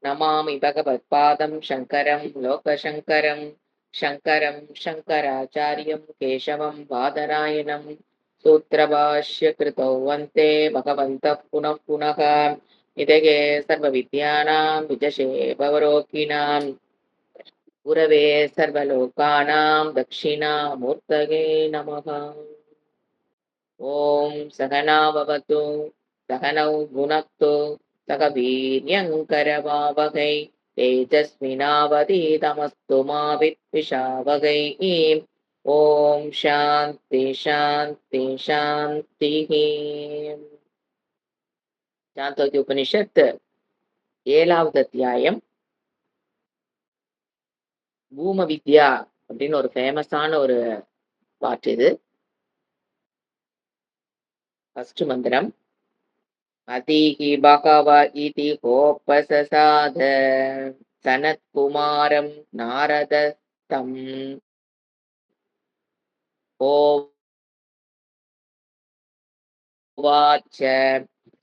नमामि भगवत्पादं शङ्करं लोकशङ्करं शङ्करं शङ्कराचार्यं केशवं बादरायणं सूत्रभाष्यकृतौ वन्ते भगवन्तः पुनः पुनः निधये सर्वविद्यानां विजशे भवरोगिणां गुरवे सर्वलोकानां दक्षिणामूर्तये नमः। ॐ सहना भवतु सहनौ भुनक्तु सह वीर्यङ्करवावहै तेजस्विनावधीतमस्तु मा विद्विषावहैः। ॐ शान्ति शान्ति शान्तिः। சாந்தோக்கிய உபனிஷத் 7வது அத்தியாயம் பூம வித்யா அப்படின்னு ஒரு ஃபேமஸான ஒரு பாட்டு இது. ஃபர்ஸ்ட் மந்திரம் அதிஹி பகவ இதி கோபசசாத சனத்குமாரம் நாரதஸ்தம் ஓவாச்ச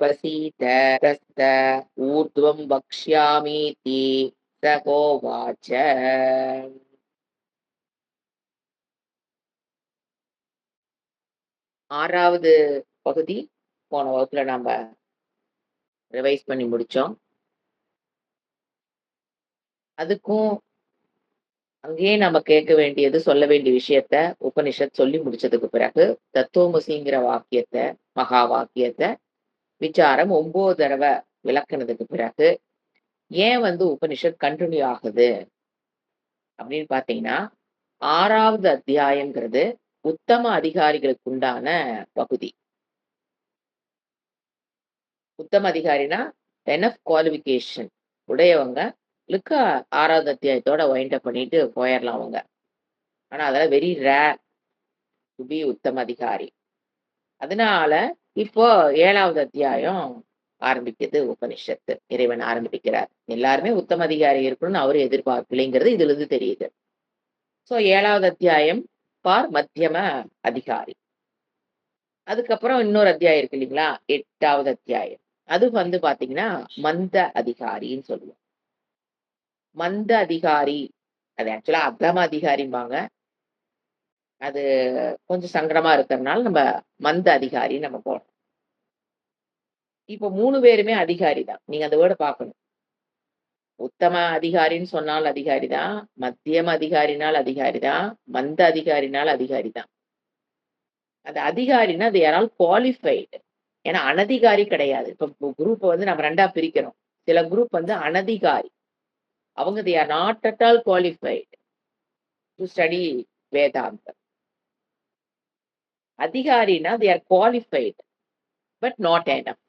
பசீத தஸ்த ஊர்த்வம் வக்ஷ்யாமீதி சகோவாச்ச. ஆறாவது பகுதி போன வகுப்புல நாம ரிவைஸ் பண்ணி முடிச்சோம். அதுக்கும் அங்கேயே நம்ம கேட்க வேண்டியது சொல்ல வேண்டிய விஷயத்த உபனிஷத் சொல்லி முடிச்சதுக்கு பிறகு தத்துவமசிங்கிற வாக்கியத்தை மகா வாக்கியத்தை விசாரம் 9 தடவை விளக்குனதுக்கு பிறகு ஏன் உபனிஷத் கண்டினியூ ஆகுது அப்படின்னு பாத்தீங்கன்னா, 6வது அத்தியாயம்ங்கிறது உத்தம அதிகாரிகளுக்கு உண்டான பகுதி. உத்தம அதிகாரினா எனஃப் குவாலிஃபிகேஷன் உடையவங்களுக்கு 6வது அத்தியாயத்தோட வைண்ட் அப் பண்ணிட்டு போயிடலாம் அவங்க. ஆனா அதெல்லாம் வெரி ரேர் டு பி உத்தம அதிகாரி. அதனால இப்போ 7வது அத்தியாயம் ஆரம்பிக்குது உபனிஷத்து. இறைவன் ஆரம்பிக்கிறார். எல்லாருமே உத்தம அதிகாரி இருக்கணும்னு அவரு எதிர்பார்க்கலைங்கிறது இதுல இருந்து தெரியுது. சோ 7வது அத்தியாயம் பார் மத்தியம அதிகாரி. அதுக்கப்புறம் இன்னொரு அத்தியாயம் இருக்கு இல்லைங்களா, 8வது அத்தியாயம். அது பாத்தீங்கன்னா மந்த அதிகாரின்னு சொல்லுவோம். மந்த அதிகாரி அது ஆக்சுவலா அத்தம அதிகாரிம்பாங்க. அது கொஞ்சம் சங்கடமா இருக்கிறதுனால நம்ம மந்த அதிகாரி நம்ம போடுறோம். இப்போ 3 பேருமே அதிகாரி தான். நீங்க அந்த வேர்ட பார்க்கணும். உத்தம அதிகாரின்னு சொன்னால் அதிகாரி தான், மத்தியம அதிகாரினால் அதிகாரி தான், மந்த அதிகாரினால் அதிகாரி தான். அந்த அதிகாரின்னா அது யாரால் குவாலிஃபைடு. ஏன்னா அனதிகாரி கிடையாது. இப்போ குரூப்ப நம்ம 2ஆ பிரிக்கிறோம். சில குரூப் அனதிகாரி. அவங்க they are not at all qualified to study Vedantam. அதிகாரினா they are qualified but not enough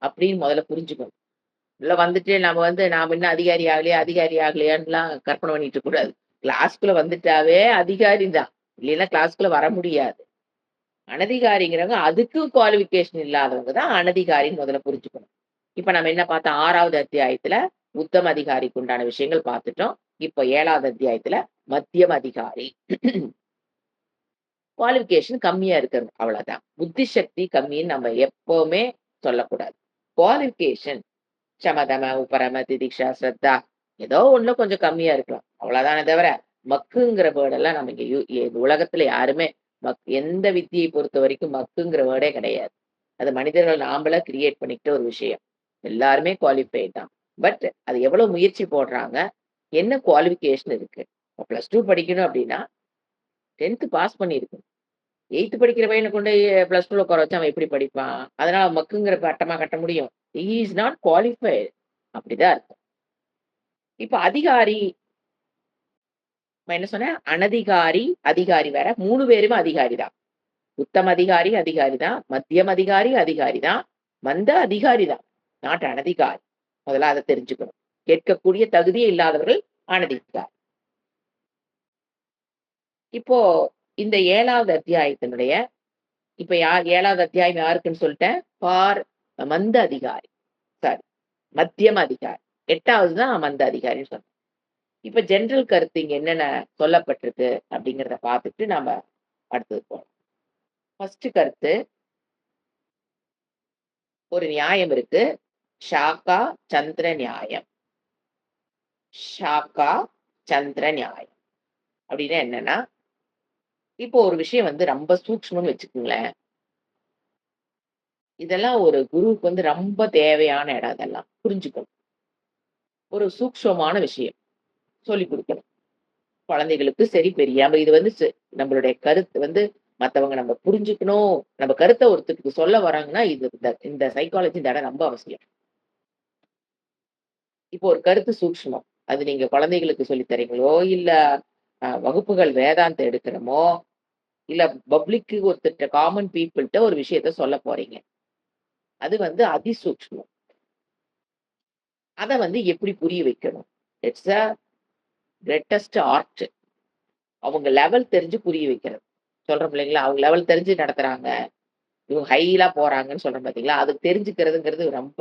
அப்படின்னு முதல்ல புரிஞ்சுக்கணும். உள்ள வந்துட்டு நாம இன்னும் அதிகாரி ஆகலையான்னுலாம் கற்பனை பண்ணிட்டு இருக்க கூடாது. கிளாஸ்க்குள்ள வந்துட்டாவே அதிகாரி தான். இல்லைன்னா கிளாஸ்க்குள்ள வர முடியாது. அனதிகாரிங்கிறவங்க அதுக்கும் குவாலிஃபிகேஷன் இல்லாதவங்க தான் அனதிகாரின்னு முதல்ல புரிஞ்சுக்கணும். இப்ப நம்ம என்ன பார்த்தோம், 6வது அத்தியாயத்துல உத்தம அதிகாரிக்கு உண்டான விஷயங்கள் பார்த்துட்டோம். இப்ப 7வது அத்தியாயத்துல மத்தியம அதிகாரி. குவாலிஃபிகேஷன் கம்மியா இருக்கிறது அவ்வளவுதான். புத்தி சக்தி கம்மின்னு நம்ம எப்பவுமே சொல்லக்கூடாது. குவாலிஃபிகேஷன் சமதம உபரம திதிக்ஷா ஸ்ரத்தா ஏதோ ஒண்ணுல கொஞ்சம் கம்மியா இருக்கலாம், அவ்வளவுதானே தவிர மக்குங்கிற வேர்டெல்லாம் நம்ம இங்க உலகத்துல யாருமே எந்த வித்தியை பொறுத்த வரைக்கும் மக்குங்கிற வேர்டே கிடையாது. அது மனிதர்கள் நாமளா கிரியேட் பண்ணிக்கிட்ட ஒரு விஷயம். எல்லாருமே குவாலிஃபைட் தான். பட் அது எவ்வளவு முயற்சி போடுறாங்க, என்ன குவாலிஃபிகேஷன் இருக்கு. +2 படிக்கணும் அப்படின்னா 10th பாஸ் பண்ணியிருக்கணும். 8th படிக்கிற பையனை கொண்டு +2ல உட்கார வச்சா அவன் எப்படி படிப்பான்? அதனால மக்குங்கிற பட்டமா கட்ட முடியும்? He is not qualified. அப்படிதான் இருக்கும். இப்ப அதிகாரி நான் என்ன சொன்னேன்? அனதிகாரி, அதிகாரி வேற. 3 பேருமே அதிகாரி தான். உத்தம அதிகாரி, அதிகாரி தான். மத்தியம் அதிகாரி, அதிகாரி தான். மந்த அதிகாரி தான். நாட் அனதிகாரி. முதல்ல அத தெரிஞ்சுக்கணும். கேட்கக்கூடிய தகுதியே இல்லாதவர்கள் அனதிகாரி. இப்போ இந்த 7வது அத்தியாயத்தினுடைய இப்ப 7வது அத்தியாயம் யாருக்குன்னு சொல்லிட்டேன்? ஃபார் மந்த அதிகாரி. சாரி, மத்தியம அதிகாரி. 8வது தான் மந்த அதிகாரின்னு சொன்னேன். இப்ப ஜெனரல் கருத்து இங்க என்னென்ன சொல்லப்பட்டிருக்கு அப்படிங்கிறத பார்த்துட்டு நாம அடுத்தது போலாம். ஃபர்ஸ்ட் கருத்து, ஒரு நியாயம் இருக்கு. ஷாக்கா சந்திர நியாயம். ஷாக்கா, சந்திர நியாயம். அப்படின்னா என்னன்னா, இப்போ ஒரு விஷயம் வந்து ரொம்ப சூக்ஷ்மம்னு வச்சுக்கங்களேன். இதெல்லாம் ஒரு குருவுக்கு வந்து ரொம்ப தேவையான இடம் அதெல்லாம். புரிஞ்சுக்கணும். ஒரு சூக்ஷ்மமான விஷயம். சொல்லிக் குடுக்கணும். குழந்தைகளுக்கு சரி, பெரிய இது வந்து நம்மளுடைய கருத்து வந்து மத்தவங்க நம்ம புரிஞ்சுக்கணும். நம்ம கருத்த ஒருத்தருக்கு சொல்ல வராங்கன்னா, இது இந்த சைக்காலஜி இந்த இடம் ரொம்ப அவசியம். இப்போ ஒரு கருத்து சூக்ஷ்மம். அது நீங்க குழந்தைகளுக்கு சொல்லி தர்றீங்களோ, இல்ல வகுப்புகள் வேதாந்தம் எடுக்கிறோமோ, இல்ல பப்ளிக்கு ஒருத்தர்ட்ட காமன் பீப்பிள்ட்ட ஒரு விஷயத்த சொல்ல போறீங்க. அது வந்து அதிசூக்ஷ்மம். அத வந்து எப்படி புரிய வைக்கணும்? It's a greatest art. அவங்க லெவல் தெரிஞ்சு புரிய வைக்கிறது. சொல்றோம் இல்லைங்களா? அவங்க லெவல் தெரிஞ்சு நடத்துறாங்க. இவங்க ஹைலா போறாங்கன்னு சொல்றோம் பார்த்தீங்களா? அது தெரிஞ்சுக்கிறதுங்கிறது ரொம்ப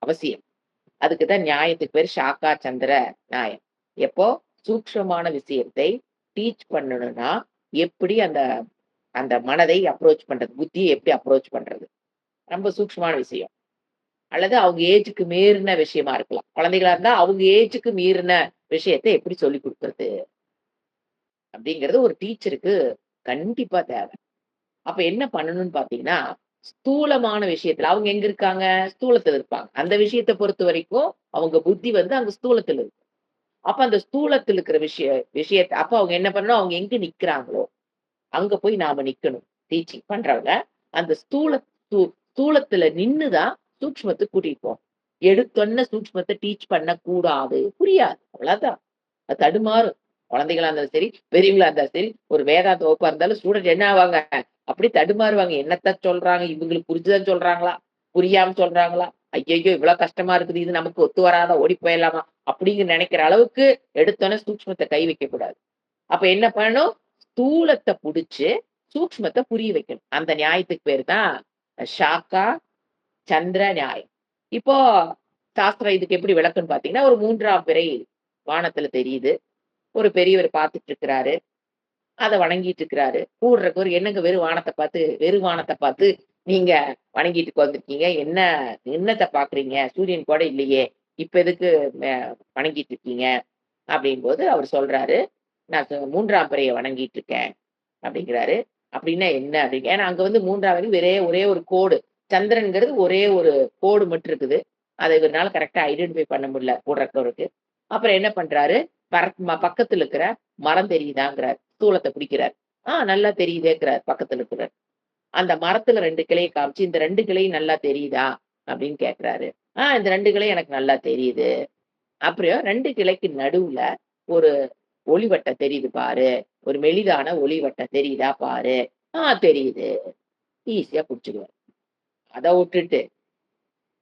அவசியம். அதுக்கு தான் நியாயத்துக்கு பேரு ஷாக்கா சந்திர நியாயம். எப்போ சூக்ஷ்மமான விஷயத்தை டீச் பண்ணணும்னா, எப்படி அந்த அந்த மனதை அப்ரோச் பண்றது? புத்திய எப்படி அப்ரோச் பண்றது? ரொம்ப சூக்ஷ்மமான விஷயம். அல்லது அவங்க ஏஜ்க்கு மீறின விஷயமா இருக்கலாம். குழந்தைகளா இருந்தா அவங்க ஏஜ்க்கு மீறின விஷயத்த எப்படி சொல்லிக் குடுக்குறது? அப்படிங்கிறது ஒரு டீச்சருக்கு கண்டிப்பா தேவை. அப்ப என்ன பண்ணணும்னு பார்த்தீங்கன்னா, ஸ்தூலமான விஷயத்துல அவங்க எங்க இருக்காங்க? ஸ்தூலத்துல இருப்பாங்க. அந்த விஷயத்த பொறுத்தவரைக்கும் அவங்க புத்தி வந்து அங்க ஸ்தூலத்துல இருக்கு. அப்ப அந்த ஸ்தூலத்துல இருக்கிற விஷயத்த அப்ப அவங்க என்ன பண்ணணும்? அவங்க எங்க நிக்கிறாங்களோ, அங்க போய் நாம நிக்கணும். டீச்சிங் பண்றவங்க. அந்த ஸ்தூலத்துல நின்னு தான் சூக்ஷ்மத்துக்கு கூட்டிட்டு போணும். எடுத்தோனே சூக்ஷ்மத்த டீச் பண்ணக்கூடாது. புரியாது. அவ்வளவுதான். அது தடுமாறும். குழந்தைகளா இருந்தாலும் சரி, பெரியவங்களா இருந்தாலும் சரி, ஒரு வேதாந்த வகுப்பா இருந்தாலும் ஸ்டூடண்ட் என்ன ஆவாங்க? அப்படி தடுமாறுவாங்க. என்னத்த சொல்றாங்க? இவங்களுக்கு புரிஞ்சுதான் சொல்றாங்களா? புரியாம சொல்றாங்களா? ஐயய்யோ! இவ்ளோ கஷ்டமா இருக்குது. இது நமக்கு ஒத்து வராதா? ஓடி போயிரலாமா? அப்படிங்க நெனைக்கிற அளவுக்கு எடுத்தோனே சூக்ஷ்மத்த கை வைக்கக்கூடாது. அப்ப என்ன பண்ணணும்? ஸ்தூலத்த புடிச்சு, சூக்ஷ்மத்த புரிய வைக்கணும். அந்த நியாயத்துக்கு பேரு தான் ஷாக்கா சந்திர நியாயம். இப்போ சாஸ்திரம் இதுக்கு எப்படி விளக்கம்ன்னு பார்த்தீங்கன்னா, ஒரு 3ஆம் பிறை வானத்துல தெரியுது. ஒரு பெரியவர் பார்த்துட்டு இருக்கிறாரு. அத வணங்கிட்டு இருக்கிறாரு. கூட இருக்கவரு என்னங்க வெறும் வானத்த பார்த்து நீங்க வணங்கிட்டு உட்கார்ந்துருக்கீங்க. என்னத்த பார்க்குறீங்க? சூரியன் கூட இல்லையே! இப்ப எதுக்கு மெ வணங்கிட்டு இருக்கீங்க? அப்படிங்கும்போது அவரு சொல்றாரு, "நான் 3ஆம் பிறைய வணங்கிட்டு இருக்கேன்." அப்படிங்கிறாரு. அப்படின்னா என்ன? அப்படிங்க ஏன்னா அங்க வந்து 3ஆம் பிறை ஒரே ஒரு கோடு. சந்திரன்ங்கிறது ஒரே ஒரு கோடு மட்டும் இருக்குது. அத இவருனால கரெக்ட்டா ஐடென்டிஃபை பண்ண முடியல கூட இருக்கவருக்கு. அப்புறம் என்ன பண்றாரு, பக்கத்துல இருக்கிற மரம் தெரியுதாங்கிறாரு. ஸ்தூலத்த பிடிக்கிறார். நல்லா தெரியுதேங்கிறார் பக்கத்துல இருக்கிறவர். அந்த மரத்துல 2 கிளைய காமிச்சு, "இந்த 2 கிளையும் நல்லா தெரியுதா?" அப்படின்னு கேட்கிறாரு. இந்த 2 கிளை எனக்கு நல்லா தெரியுது." அப்புறம் 2 கிளைக்கு நடுவுல ஒரு ஒளிவட்டம் தெரியுது பாரு. ஒரு மெலிதான ஒளிவட்டம் தெரியுதா பாரு. தெரியுது. ஈஸியா புடிச்சுக்குவாரு. அத வுட்டுட்டு,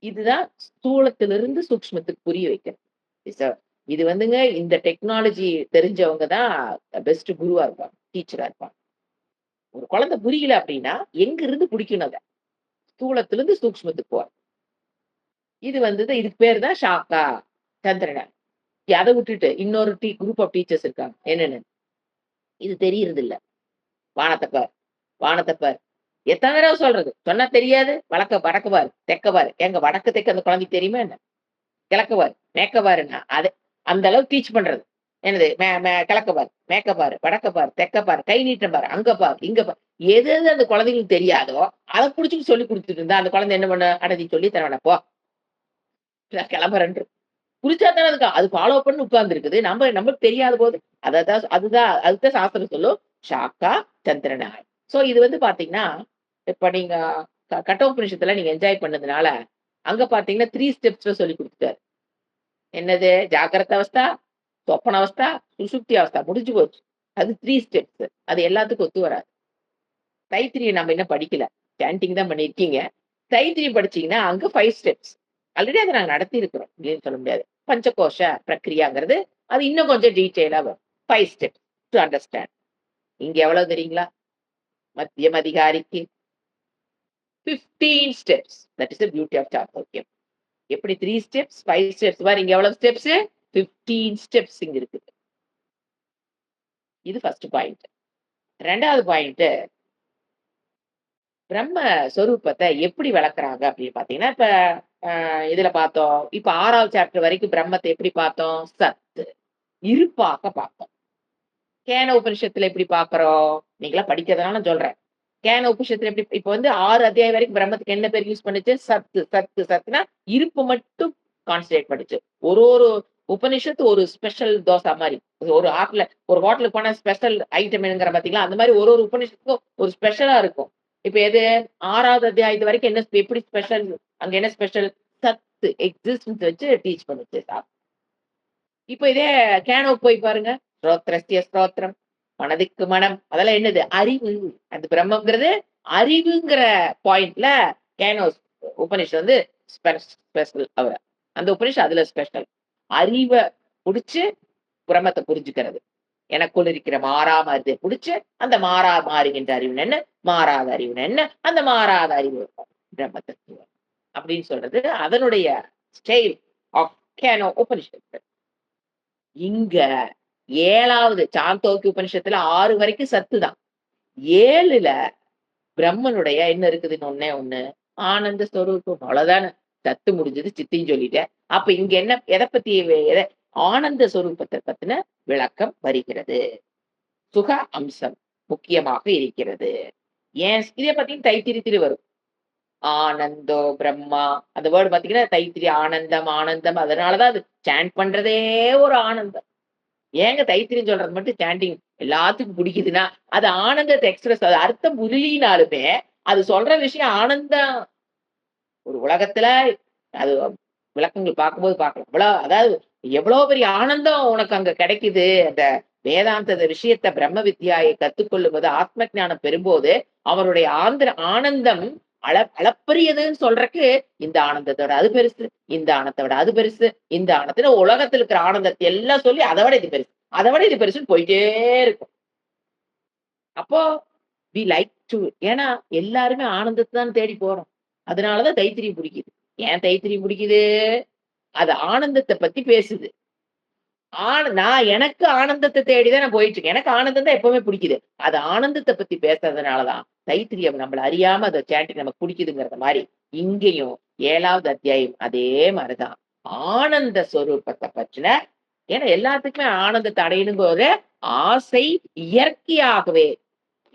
இதுதான் ஸ்தூலத்திலிருந்து சூக்ஷ்மத்துக்கு புரிய வைக்கிறது. இட்ஸ் அ இது வந்துங்க இந்த டெக்னாலஜி தெரிஞ்சவங்க தான் பெஸ்ட் குருவா இருப்பாங்க. டீச்சரா இருப்பாங்க. ஒரு குழந்தை புரியல அப்டின்னா, எங்க இருந்து புடிக்கணும் அத? ஸ்தூலத்திலிருந்து சூக்ஷ்மத்துக்கு போறது. இது வந்து இதுக்கு பேரு தான் ஷாக்கா, சந்திரன. அத வுட்டுட்டு இன்னொரு குரூப் ஆஃப் டீச்சர்ஸ் இருக்காங்க. என்னன்னு, இது தெரியறதில்ல. வானத்த பார், வானத்த பார். எத்தன தடவ சொல்றது? சொன்னா தெரியாது. வடக்க பாரு, தெக்க பாரு. ஏங்க வடக்கு, தெற்கு அந்த குழந்தைக்கு தெரியுமா என்ன? கிழக்க பாரு, மேற்க பாருன்னா, அது அந்த அளவுக்கு டீச் பண்றது. என்னது? மே மே கிழக்க பாரு, மேற்க பாரு, வடக்க பாரு, தெக்க பாரு, கை நீட்டுறேன் பாரு, அங்க பாரு, இங்க பாரு. எது எது அந்த குழந்தைகளுக்கு தெரியாதோ, அத புடிச்சுட்டு சொல்லிக் குடுத்துட்டு இருந்தா, அந்த குழந்தை என்ன பண்ணும்? அட நீ சொல்லி தர வேணாம் போ. நான் கிளம்புறேன்ரும். புடிச்சா தானே அது ஃபாலோ பண்ணி உட்கார்ந்திருக்குது. நமக்கு தெரியாத போது அதுதான் சாஸ்திரம் சொல்லும். ஷாக்கா சந்திரனாய். சோ இது வந்து பார்த்தீங்கன்னா, இப்ப நீங்க கட்டோபனிஷத்துல நீங்க என்ஜாய் பண்ணதுனால, அங்க பார்த்தீங்கன்னா 3 ஸ்டெப்ஸ்ல சொல்லிக் குடுத்துட்டாரு. என்னது? ஜாக்கிரத அவஸ்தா, சொப்பன அவஸ்தா, சுஷுப்தி அவஸ்தா முடிஞ்சு போச்சு. அது 3 ஸ்டெப்ஸ். அது எல்லாத்துக்கும் ஒத்து வராது. தைத்திரிய நம்ம இன்னும் படிக்கல. சாண்டிங் தான் பண்ணியிருக்கீங்க. தைத்திரிய படிச்சீங்கன்னா, அங்க 5 ஸ்டெப்ஸ். ஆல்ரெடி அத நாங்க நடத்தியிருக்கிறோம். இல்லைன்னு சொல்ல முடியாது. பஞ்சகோஷ பிரக்ரியாங்கிறது, அது இன்னும் கொஞ்சம் டீட்டெயிலா வரும். 5 ஸ்டெப்ஸ் டூ அண்டர்ஸ்டாண்ட். இங்க எவ்வளவு தெரியுங்களா? மத்தியம் அதிகாரிக்கு 15 steps. That is the beauty of சாதுர்யம். எப்படி 3 ஸ்டெப்ஸ், 5 ஸ்டெப்ஸ் பாரு இங்க எவ்வளவு ஸ்டெப்ஸ்? 15 ஸ்டெப்ஸ் இங்க இருக்குது. இது ஃபர்ஸ்ட் பாயிண்ட். 2வது பாயிண்ட் பிரம்ம சொரூபத்த எப்படி விளக்குறாங்க அப்படின்னு பார்த்தீங்கன்னா, இப்ப இதுல பார்த்தோம். இப்ப 6வது சாப்டர் வரைக்கும் பிரம்மத்தை எப்படி பார்த்தோம்? சத்து. இருப்பாக பார்த்தோம். கேன உபனிஷத்துல எப்படி பார்க்கிறோம்? நீங்கலாம் படிக்கிறதுனால நான் சொல்றேன். கேன உபனிஷத்துல எப்படி இப்ப வந்து 6 அத்தியாயம் வரைக்கும் பிரம்மத்துக்கு என்ன பேர் யூஸ் பண்ணுச்சு? சத்து, சத்து, சத்துனா இருப்பு மட்டும் கான்சன்ட்ரேட் பண்ணுச்சு. ஒரு ஒரு உபனிஷத்து ஒரு ஸ்பெஷல் தோசா மாரி. ஒரு ஒரு ஹோட்டலுக்கு போனா ஸ்பெஷல் ஐட்டம் வேணுங்கிற பார்த்தீங்களா? அந்த மாரி ஒரு ஒரு உபனிஷத்துக்கும் ஒரு ஸ்பெஷலா இருக்கும். இப்ப எது 6வது அத்தியாயத்து வரைக்கும் என்ன எப்படி ஸ்பெஷல்? அங்க என்ன ஸ்பெஷல்? சத்து எக்ஸிஸ்டன்ஸ் வச்சு டீச் பண்ணுச்சு. இப்ப இதே கேனோக்கு போய் பாருங்க. ஸ்ரோத்ரஸ்ய ஸ்ரோத்ரம், மனதுக்கு மனம். அதெல்லாம் என்னது? அறிவு. அது பிரம்மம்ங்கிறது அறிவுங்கிற பாயிண்ட்ல கேனோஸ் உபனிஷத் வந்து ஸ்பெஷல் அந்த உபனிஷத் அதுல ஸ்பெஷல். அறிவ புடிச்சு பிரம்மத்த புரிஞ்சுக்கிறது. எனக்குள் இருக்கிற மாறா மாறுதை புடிச்சு, அந்த மாறா மாறுகின்ற அறிவு என்ன? மாறாத அறிவு என்ன? அந்த மாறாத அறிவு பிரம்ம தத்துவம். அப்படின்னு சொல்றது அதனுடைய ஸ்டைல் ஆஃப் கேனோ உபனிஷத். இங்க 7வது சாந்தோக்கிய உபனிஷத்துல 6 வரைக்கும் சத்து தான். 7ல பிரம்மனுடைய என்ன இருக்குதுன்னு ஒண்ணே ஒண்ணு, ஆனந்த ஸ்வரூபம். அவ்வளவுதானே. சத்து முடிஞ்சது, சித்தின்னு சொல்லிட்டேன். அப்ப இங்க என்ன எத பத்தி ஆனந்த ஸ்வரூபத்தை பத்தின விளக்கம் வருகிறது. சுக அம்சம் முக்கியமாக இருக்கிறது. ஏன் இதை பத்தியும் தைத்திரியத்திலே வரும். ஆனந்தோ பிரம்மா அந்த வேர்டு பாத்தீங்கன்னா தைத்திரிய ஆனந்தம் ஆனந்தம். அதனாலதான் அது சாண்ட் பண்றதே ஒரு ஆனந்தம். ஏங்க தைத்திரியம் சொல்றது மட்டும் சாண்டிங் எல்லாத்துக்கும் பிடிக்குதுன்னா, அது ஆனந்தத்த எக்ஸ்பிரஸ் அது அர்த்தம் புரியலினாலுமே, அது சொல்ற விஷயம் ஆனந்தம். ஒரு உலகத்துல அது விளக்கங்கள் பார்க்கும்போது பார்க்கலாம். அதாவது எவ்வளோ பெரிய ஆனந்தம் உனக்கு அங்க கிடைக்குது. அந்த வேதாந்த விஷயத்த பிரம்ம வித்யாயை கத்துக்கொள்ளும்போது, ஆத்ம ஞானம் பெறும்போது, அவருடைய ஆனந்தம் அளப்பரியதுன்னு சொல்றக்கு, இந்த ஆனந்தத்த விட அது பெருசு, இந்த ஆனந்தத்த விட அது பெருசு, இந்த ஆனந்தத்துல உலகத்துல இருக்கிற ஆனந்தத்தை எல்லாம் சொல்லி, அதை விட இது பெருசு, அதை விட இது பெருசுன்னு போயிட்டே இருக்கும். அப்போ வி லைக் டு ஏன்னா எல்லாருமே ஆனந்தத்த தான் தேடி போறோம். அதனாலதான் தைத்திரியம் பிடிக்குது. ஏன் தைத்திரியம் பிடிக்குது? அது ஆனந்தத்த பத்தி பேசுது. நான் எனக்கு ஆனந்தத்த தேடி தான் நான் போயிட்டு இருக்கேன். எனக்கு ஆனந்தம் தான் எப்பவுமே பிடிக்குது. அது ஆனந்தத்த பத்தி பேசுறதுனால தான் தைத்திரியம் நம்மள அறியாம அத சாண்டிங் நமக்கு பிடிக்குதுங்கிறத மாரி, இங்கேயும் 7வது அத்தியாயம் அதே மாரிதான். ஆனந்த ஸ்வரூபத்த பற்றின ஏன்னா எல்லாத்துக்குமே ஆனந்தத்த அடையணுங்கிற ஆசை இயற்கையாகவே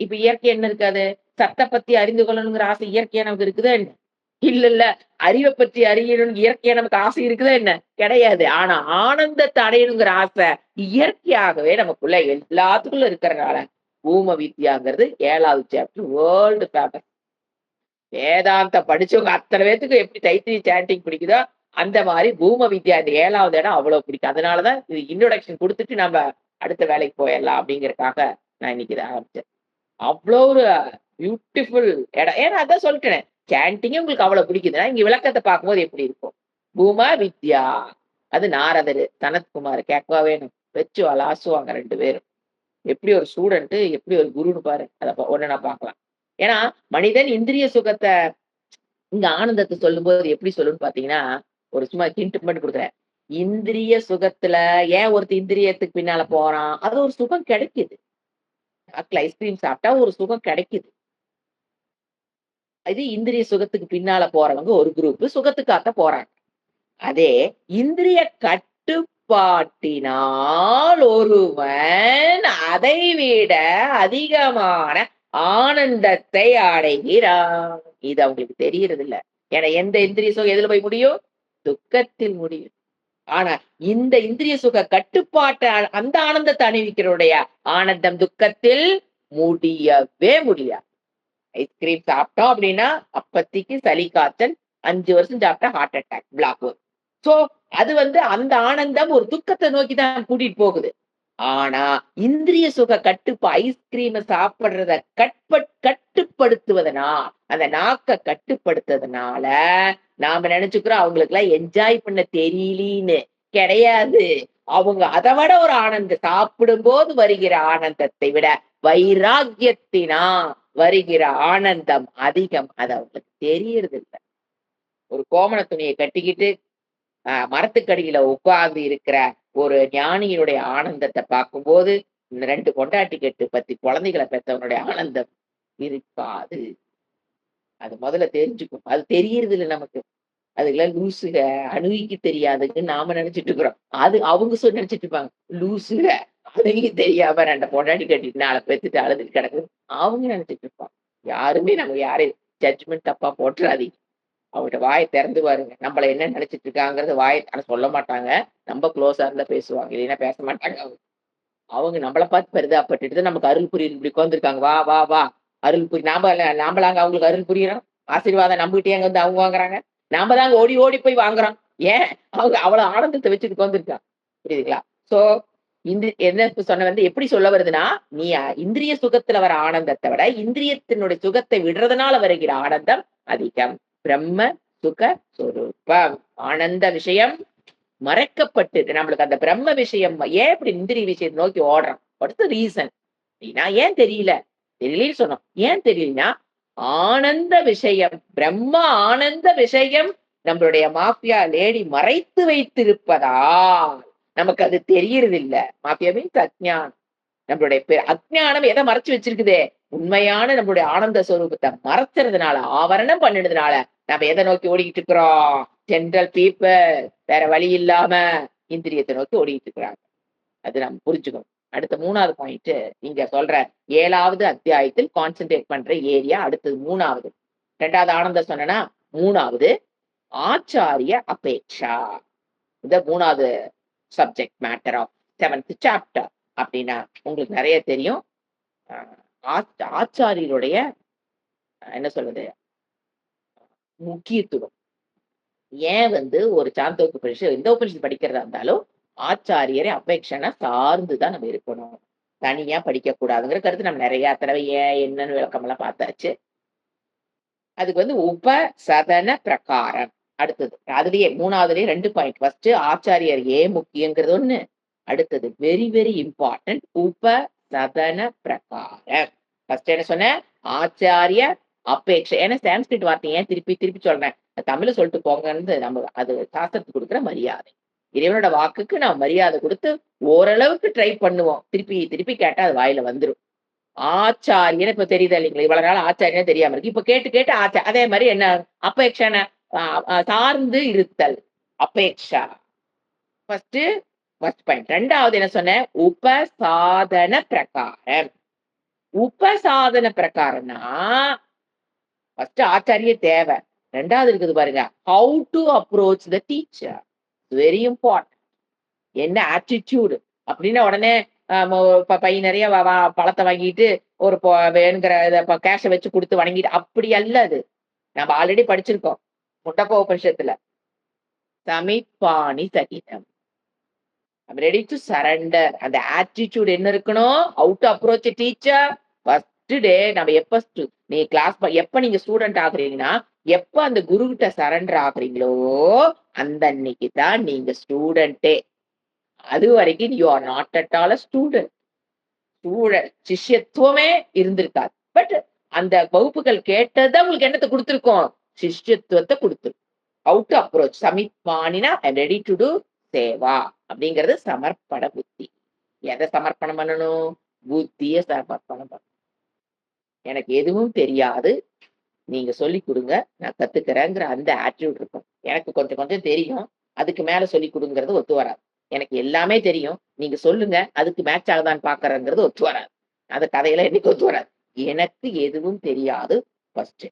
இப்ப இயற்கை என்ன இருக்காது? சத்த பத்தி அறிந்து கொள்ளணுங்கிற ஆசை இயற்கையா நமக்கு இருக்குதா என்ன? இல்ல. அறிவ பற்றி அறியணும்னு இயற்கையா நமக்கு ஆசை இருக்குதா என்ன? கிடையாது. ஆனா ஆனந்தத்த அடையணுங்கிற ஆசை இயற்கையாகவே நமக்குள்ள எல்லாத்துக்குள்ள இருக்கிறனால, பூம வித்யாங்கிறது 7வது சாப்டர் வேர்ல்டு ஃபேமஸ். வேதாந்தம் படிச்சவங்க அத்தன பேத்துக்கும் எப்படி தைத்திரிய சாண்டிங் பிடிக்குதோ, அந்த மாரி பூம வித்யா இந்த 7வது இடம் அவ்வளவு பிடிக்கும். அதனால தான் இது இன்ட்ரோடக்ஷன் குடுத்துட்டு நம்ம அடுத்த வேலைக்கு போயிரலாம் அப்படிங்கிறதுக்காக நான் இன்னைக்கு இத ஆரம்பிச்சேன். அவ்ளோ ஒரு பியூட்டிஃபுல் இடம். ஏன்னா அதான் சொல்லிட்டேனே. சாண்டிங்கே உங்களுக்கு அவ்வளவு பிடிக்குதுன்னா, இங்க விளக்கத்த பார்க்கும்போது எப்படி இருக்கும்? பூமா வித்யா. அது நாரதரு, சனத்குமார் கேட்கவா வேணும். வச்சு அலாசுவாங்க 2 பேரும். எப்படி ஒரு ஸ்டூடண்ட், எப்படி ஒரு குருன்னு பாரு. அத ஒண்ணு நான் பார்க்கலாம். ஏன்னா, மனிதன் இந்திரிய சுகத்த இங்க ஆனந்தத்த சொல்லும்போது எப்படி சொல்லும்ன்னு பார்த்தீங்கன்னா, ஒரு சும்மா ஹிண்ட் மட்டும் குடுக்குறேன். இந்திரிய சுகத்துல ஏன் ஒருத்தன் இந்திரியத்துக்கு பின்னால போறான்? அது ஒரு சுகம் கிடைக்குது. நாக்குல ஐஸ்கிரீம் சாப்பிட்டா ஒரு சுகம் கிடைக்குது. இது இந்திரிய சுகத்துக்கு பின்னால போறவங்க ஒரு குரூப். சுகத்துக்காக போறாங்க. அதே இந்திரிய கட்டுப்பாட்டினால் ஒருவன் அதைவிட அதிகமான ஆனந்தத்தை அடைகிறான். இது அவங்களுக்கு தெரியறதில்ல. ஏன்னா எந்த இந்திரிய சுகம் எதுல போய் முடியும்? துக்கத்தில் முடியும். ஆனா இந்த இந்திரிய சுக கட்டுப்பாட்ட அந்த ஆனந்தத்தை அணிவிக்கிறவருடைய ஆனந்தம் துக்கத்தில் முடியவே முடியாது. ஐஸ்கிரீம் சாப்பிட்டோம் அப்படின்னா, அப்பத்திக்கு சளி காய்ச்சல் 5 வருஷம் சாப்பிட்டா ஹார்ட் அட்டாக், பிளாக் வரும். சோ அது வந்து அந்த ஆனந்தம் ஒரு துக்கத்த நோக்கி தான் கூட்டிட்டு போகுது. ஆனா, இந்திரிய சுக ஐஸ்கிரீம சாப்பிடுறத கட்டுப்படுத்துவதனால், அந்த நாக்க கட்டுப்படுத்துறதுனால, நாம நெனச்சுக்கிறோம் அவங்களுக்கெல்லாம் என்ஜாய் பண்ண தெரியலீன்னு. கிடையாது. அவங்க அத விட ஒரு ஆனந்தம் சாப்பிடும்போது வருகிற ஆனந்தத்தை விட, வைராக்கியத்தினா வருகிற ஆனந்தம் அதிகம். அது அவங்களுக்கு தெரியறதில்ல. ஒரு கோமண துணிய கட்டிக்கிட்டு மரத்துக்கடியில உட்கார்ந்து இருக்கிற ஒரு ஞானியினுடைய ஆனந்தத்த பார்க்கும்போது, இந்த 2 பொண்டாட்டி கெட்டு 10 குழந்தைகள பெத்தவனுடைய ஆனந்தம் இருக்காது. அது முதல்ல தெரிஞ்சுக்கும். அது தெரியறதில்ல நமக்கு. அதுக்கெல்லாம் லூசுக, அணுவிக்கு தெரியாதுன்னு நாம நினைச்சிட்டு இருக்கிறோம். அது அவங்க நினைச்சிட்டு இருப்பாங்க. லூசுக, அணுவிக்கு தெரியாம 2 பொண்டாட்டி கட்டிட்டு 4 பெத்துட்டு அழுதுட்டு கிடக்குது. அவங்க நினைச்சிட்டு இருப்பாங்க. யாருமே நம்ம யாரையும் ஜட்ஜ்மெண்ட் தப்பா போட்டுறாதீங்க. அவங்கட்ட வாய திறந்து பாருங்க. நம்மள என்ன நினைச்சிட்டு இருக்காங்கிறது ஆனா சொல்ல மாட்டாங்க. ரொம்ப க்ளோஸா இருந்தா பேசுவாங்க. இல்லைன்னா பேச மாட்டாங்க அவங்க. அவங்க நம்மள பார்த்து பரிதாபப்பட்டுட்டு தான் நமக்கு அருள் புரியுது இப்படி உட்கார்ந்துருக்காங்க. வா, வா, வா. அருள் புரி நாமலாங்க அவங்களுக்கு அருள் புரியிறோம். ஆசீர்வாதம் நம்மகிட்டயே அங்க வந்து அவங்க வாங்குறாங்க. நாம தாங்க ஓடி ஓடி போய் வாங்குறோம். ஏன்? அவங்க அவ்வளவு ஆனந்தத்த வச்சுட்டு உட்கார்ந்துருக்காங்க. புரியுதுங்களா? சோ என்ன இப்ப சொன்ன வந்து எப்படி சொல்ல வருதுன்னா, நீ இந்திரிய சுகத்துல வர ஆனந்தத்த விட, இந்திரியத்தினுடைய சுகத்தை விடுறதுனால வருகிற ஆனந்தம் அதிகம். பிரம்ம சுக சொரூபம். ஆனந்த விஷயம் மறைக்கப்பட்டு நம்மளுக்கு அந்த பிரம்ம விஷயம் ஏன் இப்படி இந்திரிய விஷயத்தை நோக்கி ஓடுறோம்? What's the reason? அப்படின்னா ஏன் தெரியல? தெரியலன்னு சொன்னோம். ஏன் தெரியலன்னா, ஆனந்த விஷயம், பிரம்ம ஆனந்த விஷயம் நம்மளுடைய மாஃபியா லேடி மறைத்து வைத்திருப்பதால் நமக்கு அது தெரியறது இல்ல. மாஃபியா மீன்ஸ் அஜ்ஞானம். நம்மளுடைய அஜ்ஞானம் எதை மறைச்சு வச்சிருக்குதே? உண்மையான நம்மளுடைய ஆனந்த ஸ்வரூபத்தை மறைச்சறதுனால, ஆவரணம் பண்ணினதுனால நம்ம எதை நோக்கி ஓடிக்கிட்டு இருக்கிறோம்? ஜென்ரல் பீப்பிள் வேற வழி இல்லாம இந்திரியத்தை நோக்கி ஓடிக்கிட்டு இருக்கிறாங்க. அது நம்ம புரிஞ்சுக்கணும். அடுத்த 3வது பாயிண்ட் நீங்க சொல்ற 7வது அத்தியாயத்தில் கான்சென்ட்ரேட் பண்ற ஏரியா அடுத்தது 3வது. 2வது ஆனந்தம் சொன்னேன்னா 3வது ஆச்சாரிய அபேட்சா. இந்த 3வது subject matter of 7th chapter. அப்படின்னா உங்களுக்கு நிறைய தெரியும். ஆச்சாரியருடைய என்ன சொல்றது முக்கியத்துவம். ஏன் வந்து ஒரு சாந்தோக்கு உபனிஷத் எந்த உபனிஷத் படிக்கிறதா இருந்தாலும் ஆச்சாரியரை அபேட்சனை சார்ந்துதான் நம்ம இருக்கணும். தனியா படிக்க கூடாதுங்கிற கருத்து நம்ம நிறைய தடவை ஏன் என்னன்னு விளக்கம் எல்லாம் பார்த்தாச்சு. அதுக்கு வந்து உபசதன பிரகாரம் அடுத்தது. அதுலயே 3வதுலயே 2 பாயிண்ட். ஃபர்ஸ்ட் ஆச்சாரியர் ஏன் முக்கியங்கிறது ஒண்ணு. அடுத்தது வெரி வெரி இம்பார்ட்டன்ட் உபசதன பிரகாரம். ஃபர்ஸ்ட் என்ன சொன்ன? ஆச்சாரிய அபேட்சை. ஏன்னா சான்ஸ்கிரிட் வார்த்தை ஏன் திருப்பி திருப்பி சொல்றேன்? தமிழ்ல சொல்லிட்டு போங்கன்னு நம்ம அது சாஸ்திரத்துக்கு கொடுக்குற மரியாதை. இறைவனோட வாக்குக்கு நான் மரியாதை கொடுத்து ஓரளவுக்கு ட்ரை பண்ணுவோம். திருப்பி திருப்பி கேட்டா அது வாயில வந்துரும். ஆச்சாரியன்னு இப்ப தெரியுதா இல்லைங்களா? இவ்வளவு நாள் ஆச்சாரியனே தெரியாம இருக்கு. இப்ப கேட்டு கேட்டு அதே மாதிரி என்ன அபேட்சனை சார்ந்து இருத்தல். அபேட்சா ஃபர்ஸ்ட் பாயிண்ட். 2வது என்ன சொன்னேன்? உபசாதன பிரகாரம். உபசாதன பிரகாரம்னா ஃபர்ஸ்ட் ஆச்சாரிய தேவை. 2வது இருக்குது பாருங்க, how to approach the teacher. Very important. என்ன ஆட்டிடியூடு அப்படின்னா உடனே பை நிறைய பழத்தை வாங்கிட்டு ஒரு வேணுங்கிற கேஷ வச்சு கொடுத்து வணங்கிட்டு அப்படி அல்ல. அது நம்ம ஆல்ரெடி படிச்சிருக்கோம் முண்டக்கோ உபனிஷத்துல. சமிப்பாணி சகிதம். Ready to surrender. அந்த ஆட்டிடியூட் என்ன இருக்கணும்? How to approach teacher. First day நம்ம நீ கிளாஸ் எப்ப நீங்க ஸ்டூடெண்ட் ஆகுறீங்கன்னா, எப்ப அந்த குரு கிட்ட சரண்டர் ஆகுறீங்களோ அந்த அன்னைக்கு தான் நீங்க ஸ்டூடெண்டே. அது வரைக்கும் you are not at all student. சிஷ்யத்துவமே இருந்திருக்காது. பட் அந்த வகுப்புகள் கேட்டதை உங்களுக்கு என்னத்தை கொடுத்திருக்கோம்? சிஷ்யத்துவத்தை கொடுத்துருக்கோம். ஹவு டு அப்ரோச் சமித்வானினா I ready to do seva அப்படிங்கிறது சமர்ப்பண புத்தி. எதை சமர்ப்பணம் பண்ணணும்? புத்திய சமர்ப்பணம் பண்ணணும். எனக்கு எதுவும் தெரியாது, நீங்க சொல்லி கொடுங்க, நான் கத்துக்கிறேங்கிற அந்த ஆட்டிடியூட் இருக்கும். எனக்கு கொஞ்சம் கொஞ்சம் தெரியும், அதுக்கு மேல சொல்லி கொடுங்கிறது ஒத்து வராது. எனக்கு எல்லாமே தெரியும், நீங்க சொல்லுங்க, அதுக்கு மேட்ச் ஆகுதான்னு பாக்குறேங்கிறது ஒத்து வராது. அந்த கதையில என்னைக்கு ஒத்து வராது. எனக்கு எதுவும் தெரியாது ஃபர்ஸ்ட்.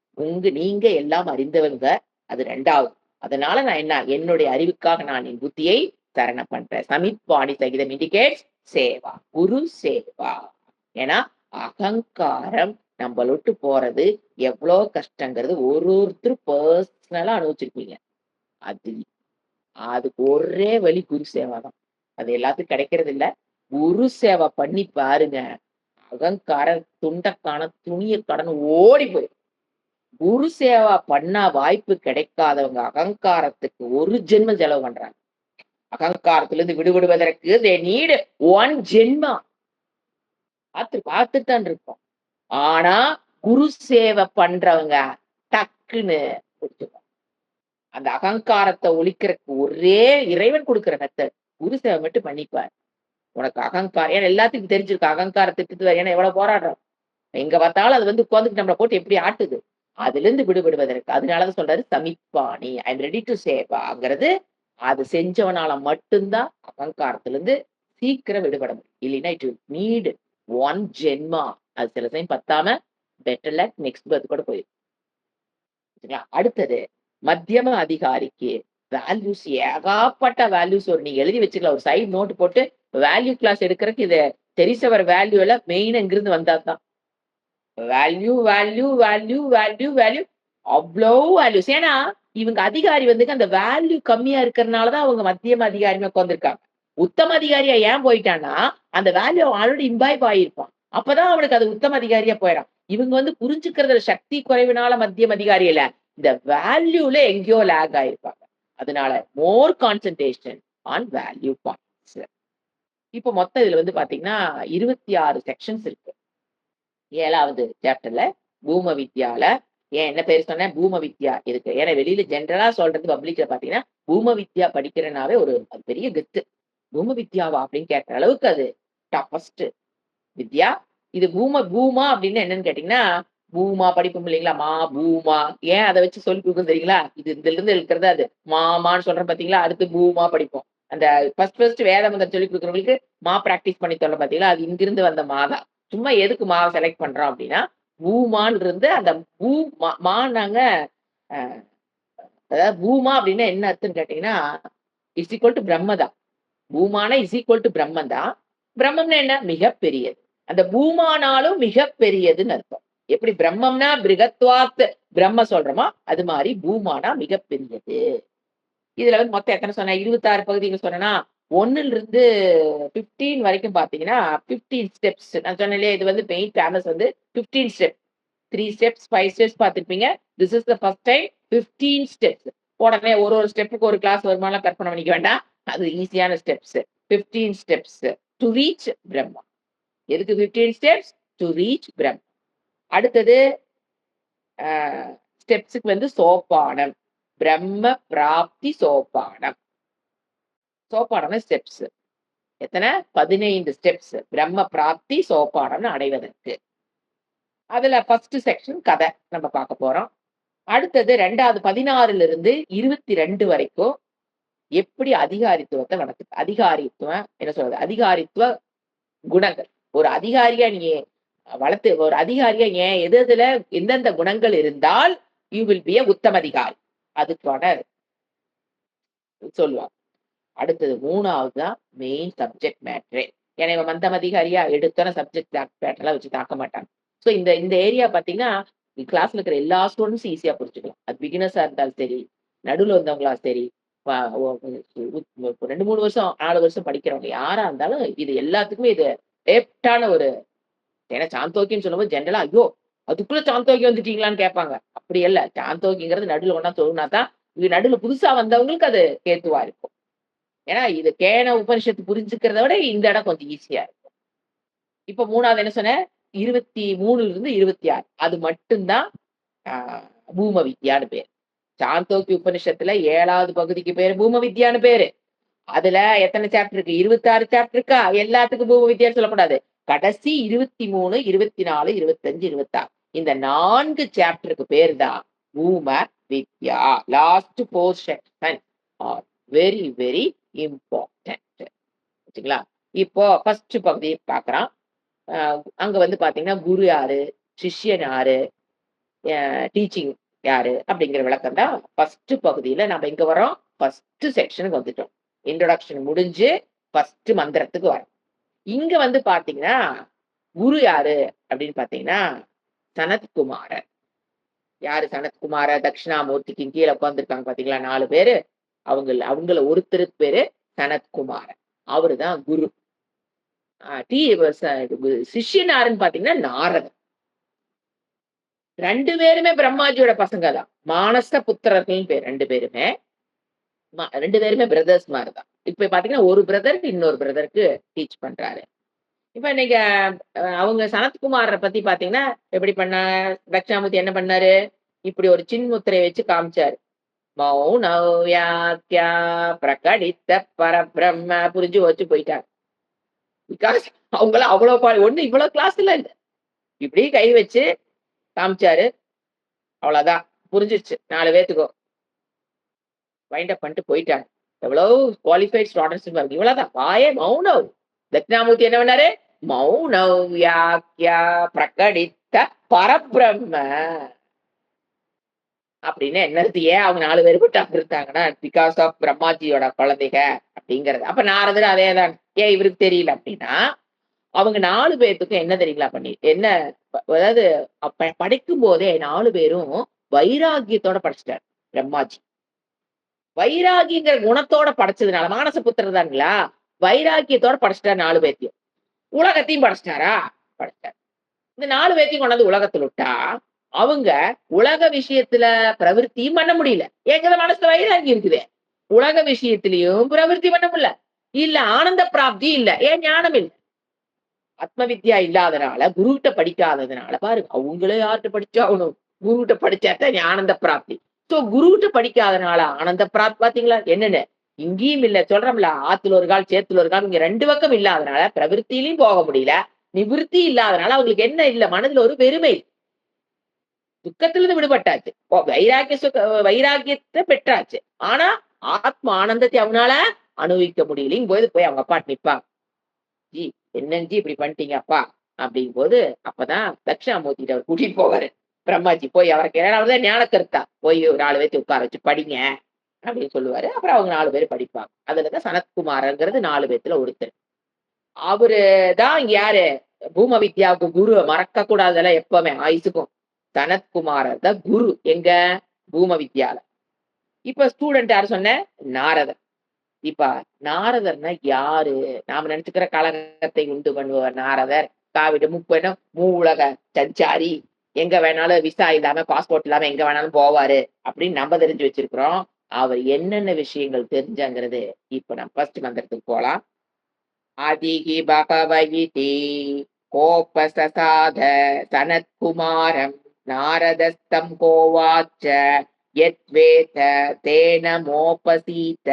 நீங்க எல்லாம் அறிந்தவங்க, அது 2வது. அதனால நான் என்னுடைய அறிவுக்காக நான் என் புத்தியை சரணம் பண்றேன். சமித்வாணி சகிதம் இண்டிகேட்ஸ் சேவா, குரு சேவா. ஏன்னா அகங்காரம் நம்மள விட்டு போறது எவ்வளவு கஷ்டங்கிறது ஒருத்தர் பர்சனலா அனுபவிச்சிருப்பீங்க. அதுக்கு ஒரே வழி குரு சேவை தான். அது எல்லாத்துக்கும் கிடைக்கிறது இல்ல. குரு சேவை பண்ணி பாருங்க. அகங்கார துண்டக்கான துணிய கடன் ஓடி போய். குரு சேவா பண்ணா வாய்ப்பு கிடைக்காதவங்க அகங்காரத்துக்கு ஒரு ஜென்மம் செலவு பண்றாங்க. அகங்காரத்துல இருந்து விடுபடுவதற்கு they need 1 ஜென்மா. பார்த்துட்டு தான் இருக்கோம். ஆனா குரு சேவை பண்றவங்க டக்குன்னு அந்த அகங்காரத்தை ஒழிக்கிறதுக்கு ஒரே இறைவன் கொடுக்கிற மெத்தட் குரு சேவை மட்டும் பண்ணிப்பார். உனக்கு அகங்காரம் ஏன்னா எல்லாத்துக்கும் தெரிஞ்சிருக்கு அகங்காரத்தை திட்டு. ஏன்னா எவ்வளவு போராடுறோம். எங்க பார்த்தாலும் அது வந்து உட்காந்துட்டு நம்மளை போட்டு எப்படி ஆட்டுது. அதுல இருந்து விடுபடுவதற்கு அதனாலதான் சொல்றாரு சமிப்பாணி ஐ எம் ரெடி டு சேவாங்கிறது. அது செஞ்சவனால மட்டும்தான் அகங்காரத்துல இருந்து சீக்கிரம் விடுபட முடியும். இல்லைன்னா இட் நீட் ஒன் ஜென்மா. அது சில டைம் பத்தாம பெட்டர் லக் நெக்ஸ்ட் பர்த் கூட போயிடும். சரிங்களா? அடுத்தது மத்தியம அதிகாரிக்கு வேல்யூஸ் ஏகாப்பட்ட வேல்யூஸ் ஒரு நீங்க எழுதி வச்சுக்கலாம். ஒரு சைடு நோட் போட்டு வேல்யூ கிளாஸ் எடுக்கிறதுக்கு இது தெரிசவர் வேல்யூ எல்லாம் மெயின் இங்கிருந்து வந்தாதான். Value value value value value அவ்வளோ வேல்யூஸ். ஏன்னா இவங்க அதிகாரி வந்து அந்த வேல்யூ கம்மியா இருக்கிறதுனாலதான் அவங்க மத்தியம அதிகாரியா உட்காந்துருக்காங்க. உத்தம அதிகாரியா ஏன் போயிட்டான்னா அந்த வேல்யூ ஆல்ரெடி இம்பாய்ப் ஆயிருப்பான். அப்பதான் அவனுக்கு அது உத்தம அதிகாரியா போயிடும். இவங்க வந்து புரிஞ்சுக்கிறதுல சக்தி குறைவினால மத்தியம அதிகாரி இல்ல, இந்த வேல்யூல எங்கேயோ லேக் ஆயிருப்பாங்க. அதனால மோர் கான்சென்ட்ரேஷன் ஆன் வேல்யூ பாயிண்ட்ஸ். இப்ப மொத்தம் இதுல வந்து பாத்தீங்கன்னா 26 செக்ஷன்ஸ் இருக்கு. 7வது சாப்டர்ல பூம வித்யால ஏன் என்ன பேர் சொன்னேன்? பூம வித்யா இருக்கு. ஏன்னா வெளியில ஜென்ரலா சொல்றது பப்ளிக்ல பாத்தீங்கன்னா, பூம வித்யா படிக்கிறனாவே ஒரு அது பெரிய கெத்து. பூம வித்யாவா அப்படின்னு கேட்கிற அளவுக்கு அது டஃபஸ்ட் வித்யா. இது பூமா அப்படின்னு என்னன்னு கேட்டீங்கன்னா, பூமா படிப்போம் இல்லைங்களா? மா, பூமா. ஏன் அத வச்சு சொல்லி குடுக்குறோம் தெரியுங்களா? இது இதுல இருந்து இருக்கிறது அது. மாமான்னு சொல்றோம் பாத்தீங்களா? அடுத்து பூமா படிப்போம். அந்த ஃபர்ஸ்ட் வேத மந்திரம் சொல்லிக் குடுக்குறவங்களுக்கு மா பிராக்டிஸ் பண்ணி சொல்றோம் பாத்தீங்களா? அது இங்கிருந்து வந்த மா தான். சும்மா எதுக்கு மாவ செலக்ட் பண்றோம் அப்படின்னா, பூமான்னு இருந்து அந்த பூ மான்னாங்க அ அதாவது பூமா அப்படின்னா என்ன அர்த்தம்ன்னு கேட்டீங்கன்னா, இஸ் ஈக்குவல் டூ பிரம்ம தான். பூமானா இஸ் ஈக்குவல் டூ பிரம்மன் தான். பிரம்மம்னா என்ன? மிகப்பெரியது. அந்த பூமானாலும் மிகப்பெரியதுன்னு அர்த்தம். எப்படி பிரம்மம்னா பிருகத்வாத் பிரம்ம சொல்றோமோ, அது மாரி பூமானா மிகப்பெரியது. இதுல வந்து மொத்தம் எத்தன சொன்னேன்? 26 பகுதிகள் சொன்னேனா, 1லிருந்து 15 வரைக்கும் பார்த்தீங்கன்னா, 15 ஸ்டெப்ஸ். நான் சொன்னேன் இல்லையா, இது வந்து மெயின் ஃபேமஸ் வந்து 15 ஸ்டெப். 3 ஸ்டெப்ஸ், 5 ஸ்டெப்ஸ் பார்த்திருப்பீங்க. This is the first time 15 steps. உடனே ஒரு ஸ்டெப்புக்கு ஒரு கிளாஸ் வருமானம் கற்பனை பண்ணிக்க வேண்டாம். அது ஈஸியான steps. 15 steps to reach Brahma. எதுக்கு 15 ஸ்டெப்ஸ்? To reach Brahma. அடுத்தது அ ஸ்டெப்ஸ்க்கு வந்து சோப்பானம். பிரம்ம பிராப்தி சோப்பானம். சோப்பானம்னா ஸ்டெப்ஸ். எத்தன? 15 ஸ்டெப்ஸ். பிரம்ம பிராப்தி சோப்பானம்னு அடைவதற்கு. அதுல ஃபர்ஸ்ட் செக்ஷன் கதை நம்ம பார்க்க போறோம். அடுத்தது 2வது 16லிருந்து 22 வரைக்கும் எப்படி அதிகாரித்துவத்த வளர்த்து அதிகாரித்துவம் என்ன சொல்றது? அதிகாரித்துவ குணங்கள். ஒரு அதிகாரியா நீங்க வளர்த்து ஒரு அதிகாரியா ஏன் எது எதுல எந்தெந்த குணங்கள் இருந்தால் யூ வில் பி எ உத்தம அதிகாரி. அதுக்கான சொல்லுவாங்க. அடுத்தது 3வது தான் மெயின் சப்ஜெக்ட் மேட்டரே. ஏன்னா இவன் மந்தம் அதிகாரியா எடுத்தோன சப்ஜெக்ட் மேட்டர்லாம் வச்சு தாக்க மாட்டாங்க. ஸோ இந்த இந்த ஏரியா பார்த்தீங்கன்னா, கிளாஸ்ல இருக்கிற எல்லா ஸ்டூடண்ட்ஸும் ஈஸியா புரிஞ்சுக்கலாம். அது பிகினர்ஸா இருந்தாலும் சரி, நடுவுல வந்தவங்களா சரி, ப ஒ 2, 3 வருஷம், 4 வருஷம் படிக்கிறவங்க யாரா இருந்தாலும் இது எல்லாத்துக்குமே இது ஏப்ட்டான ஒரு ஏன்னா சாந்தோக்கியம்ன்னு சொல்லும்போது ஜென்ரலா, ஐயோ! அதுக்குள்ள சாந்தோக்கியம் வந்துட்டீங்களான்னு கேட்பாங்க. அப்படி இல்ல. சாந்தோக்கியங்கிறது நடுவுல கொண்டாந்து சொருகுனா தான், இது நடுவுல புதுசா வந்தவங்களுக்கு அது ஹேத்துவா இருக்கும். ஏன்னா இது கேன உபனிஷத்து புரிஞ்சுக்கிறத விட இந்த இடம் கொஞ்சம் ஈஸியா இருக்கும். இப்ப 3வது என்ன சொன்னேன்? 23லிருந்து 26. அது மட்டும் தான் ஆ பூம வித்யான்னு பேரு. சாந்தோக்கிய உபனிஷத்துல 7வது பகுதிக்கு பேரு பூம வித்யான்னு பேரு. அதுல எத்தன சாப்டர் இருக்கு? 26 சாப்டர் இருக்கா? எல்லாத்துக்கும் பூம வித்யான்னு சொல்லக்கூடாது. கடைசி 23, 24, 25, 26 இந்த 4 சாப்டருக்கு பேரு தான் பூம வித்யா. Last 4 section are very very important. சரிங்களா? இப்போ ஃபர்ஸ்ட் பகுதி பார்க்குறோம். அ அங்க வந்து பார்த்தீங்கன்னா, குரு யாரு? சிஷ்யன் யாரு? டீச்சிங் யாரு? அப்படிங்கிற விளக்கம் தான் ஃபர்ஸ்ட் பகுதியில நம்ம எங்க வர்றோம்? ஃபர்ஸ்ட் செக்ஷனுக்கு வந்துட்டோம். இன்ட்ரோடக்ஷன் முடிஞ்சு ஃபர்ஸ்ட் மந்திரத்துக்கு வரோம். இங்க வந்து பார்த்தீங்கன்னா, குரு யாரு அப்படின்னு பார்த்தீங்கன்னா, சனத்குமாரர். யாரு சனத்குமார? தட்சிணாமூர்த்திக்கு கீழ உட்கார்ந்திருக்காங்க பார்த்தீங்களா 4 பேரு. அவங்கள ஒருத்தருக்கு பேரு சனத்குமாரன். அவரு தான் குரு. அ டி ச சிஷ்யன் யாருன்னு பார்த்தீங்கன்னா, நாரதர். 2 பேருமே பிரம்மாஜியோட பசங்க தான். மானச புத்திரர்கள்ன்னு பேரு 2 பேருமே. 2 பேருமே பிரதர்ஸ் மாரி தான். இப்ப பார்த்தீங்கன்னா, ஒரு பிரதருக்கு இன்னொரு பிரதருக்கு டீச் பண்றாரு. இப்ப நீங்க அவங்க சனத்குமார பத்தி பார்த்தீங்கன்னா, எப்படி பண்ணாங்க? தட்சிணாமூர்த்தி என்ன பண்ணாரு? இப்படி ஒரு சின்முத்திரைய வச்சு காமிச்சாரு. மௌன வியாக்யா பிரகடித்த பரபிரம்ம புரிஞ்சு வச்சு போயிட்டாங்க. பிகாஸ் அவங்கலாம் அவ்வளோ ஒண்ணும் இவ்வளோ கிளாஸ்லாம் இல்ல. இப்படி கை வச்சு காமிச்சாரு. அவ்வளவுதான். புரிஞ்சிருச்சு 4 பேத்துக்கும். வைண்ட் அப் பண்ணிட்டு போயிட்டாங்க. எவ்வளவு குவாலிஃபைட் ஸ்டூடண்ட்ஸ் பாருங்க. இவ்வளவுதான். வாயே மௌனம். தட்சிணாமூர்த்தி என்ன பண்ணாரு? மௌனம் வியாக்கியா பிரகடித்த பரபிரம்ம அப்படின்னு என்னது? ஏன் அவங்க 4 பேர் மட்டும் இருந்தாங்கன்னா பிகாஸ் ஆஃப் பிரம்மாஜியோட குழந்தைங்க அப்படிங்கிறது. அப்ப நாரதர் அதேதான். ஏன் இவருக்கு தெரியல அப்படின்னா, அவங்க 4 பேத்துக்கும் என்ன தெரியுங்களா பண்ணி என்ன அதாவது படிக்கும் போதே 4 பேரும் வைராகியத்தோட படிச்சுட்டாரு பிரம்மாஜி. வைராகிங்கிற குணத்தோட படைச்சதுனால மானச புத்திரர் தானுங்களா, வைராக்கியத்தோட படைச்சிட்டாரு 4 பேத்தையும். உலகத்தையும் படைச்சிட்டாரா? படைச்சார். இந்த 4 பேத்தையும் கொண்டாந்து உலகத்துல விட்டா, அவங்க உலக விஷயத்துல பிரவிற்த்தியும் பண்ண முடியல. எங்க மனசுல வைராக்கியம் இருக்குது. உலக விஷயத்திலையும் பிரவிற்த்தி பண்ண முடியல. இல்ல ஆனந்த பிராப்தி இல்ல. ஏன் ஞானம் இல்ல. ஆத்ம வித்யா இல்லாதனால, குருகிட்ட படிக்காததுனால பாருங்க, அவங்களே யார்கிட்ட படிச்சாகணும்? குருகிட்ட படிச்சாதான் ஆனந்த பிராப்தி. சோ குருகிட்ட படிக்காதனால ஆனந்த பிராப்தி பாத்தீங்களா என்னன்னு? இங்கேயும் இல்ல சொல்றோம்ல, ஆத்துல ஒரு கால் சேத்துல ஒரு கால், இங்க 2 பக்கம் இல்லாதனால பிரவிற்த்தியிலையும் போக முடியல. நிவிருத்தி இல்லாதனால அவங்களுக்கு என்ன இல்ல? மனதுல ஒரு வெறுமை. துக்கத்திலிருந்து விடுபட்டாச்சு. வைராக்கியத்தை பெற்றாச்சு. ஆனா ஆத்ம ஆனந்தத்தை அவனால அனுபவிக்க முடியல. போய் அவங்க அப்பாட்டு நிப்பாங்க. ஜி என்னங்க ஜி இப்படி பண்ணிட்டீங்க அப்பா அப்படிங்கும் போது, அப்பதான் தட்சிணாமூர்த்தி கிட்ட அவர் கூட்டிட்டு போவாரு. பிரம்மாஜி போய் அவருக்கு ஏழாவது ஞான கருத்தா போய் ஒரு 4 பேர்த்து உட்கார வச்சு படிங்க அப்படின்னு சொல்லுவாரு. அப்புறம் அவங்க 4 பேர் படிப்பாங்க. அதுலதான் சனத்குமாரங்கிறது 4 பேத்துல ஒருத்தர். அவரு தான் இங்க யாரு? பூம வித்யாவுக்கு குரு. மறக்க கூடாதுல எப்பவுமே ஆயுசுக்கும். சனத்குமாரர் தான் குரு. எங்க? பூம வித்யால. இப்ப ஸ்டூடெண்ட் யாரு சொன்னேன்? நாரதர். இப்ப நாரதர்னா யாரு? நாம நினைச்சுக்கிற கலகத்தை உண்டு பண்ணுபவர் நாரதர். காவிட முப்பெண்ணம் மூவுலக சஞ்சாரி. எங்க வேணாலும் விசா இல்லாம பாஸ்போர்ட் இல்லாம எங்க வேணாலும் போவாரு அப்படின்னு நம்ம தெரிஞ்சு வச்சிருக்கிறோம். அவர் என்னென்ன விஷயங்கள் தெரிஞ்சாங்கிறது இப்ப நம்ம ஃபர்ஸ்ட் மந்திரத்துக்கு போலாம். அதிகி பகவயிதி கோபசசாத சனத்குமாரம் நாரதஸ்தம் கோவாச்ச யத்வேத தேன மோபசீத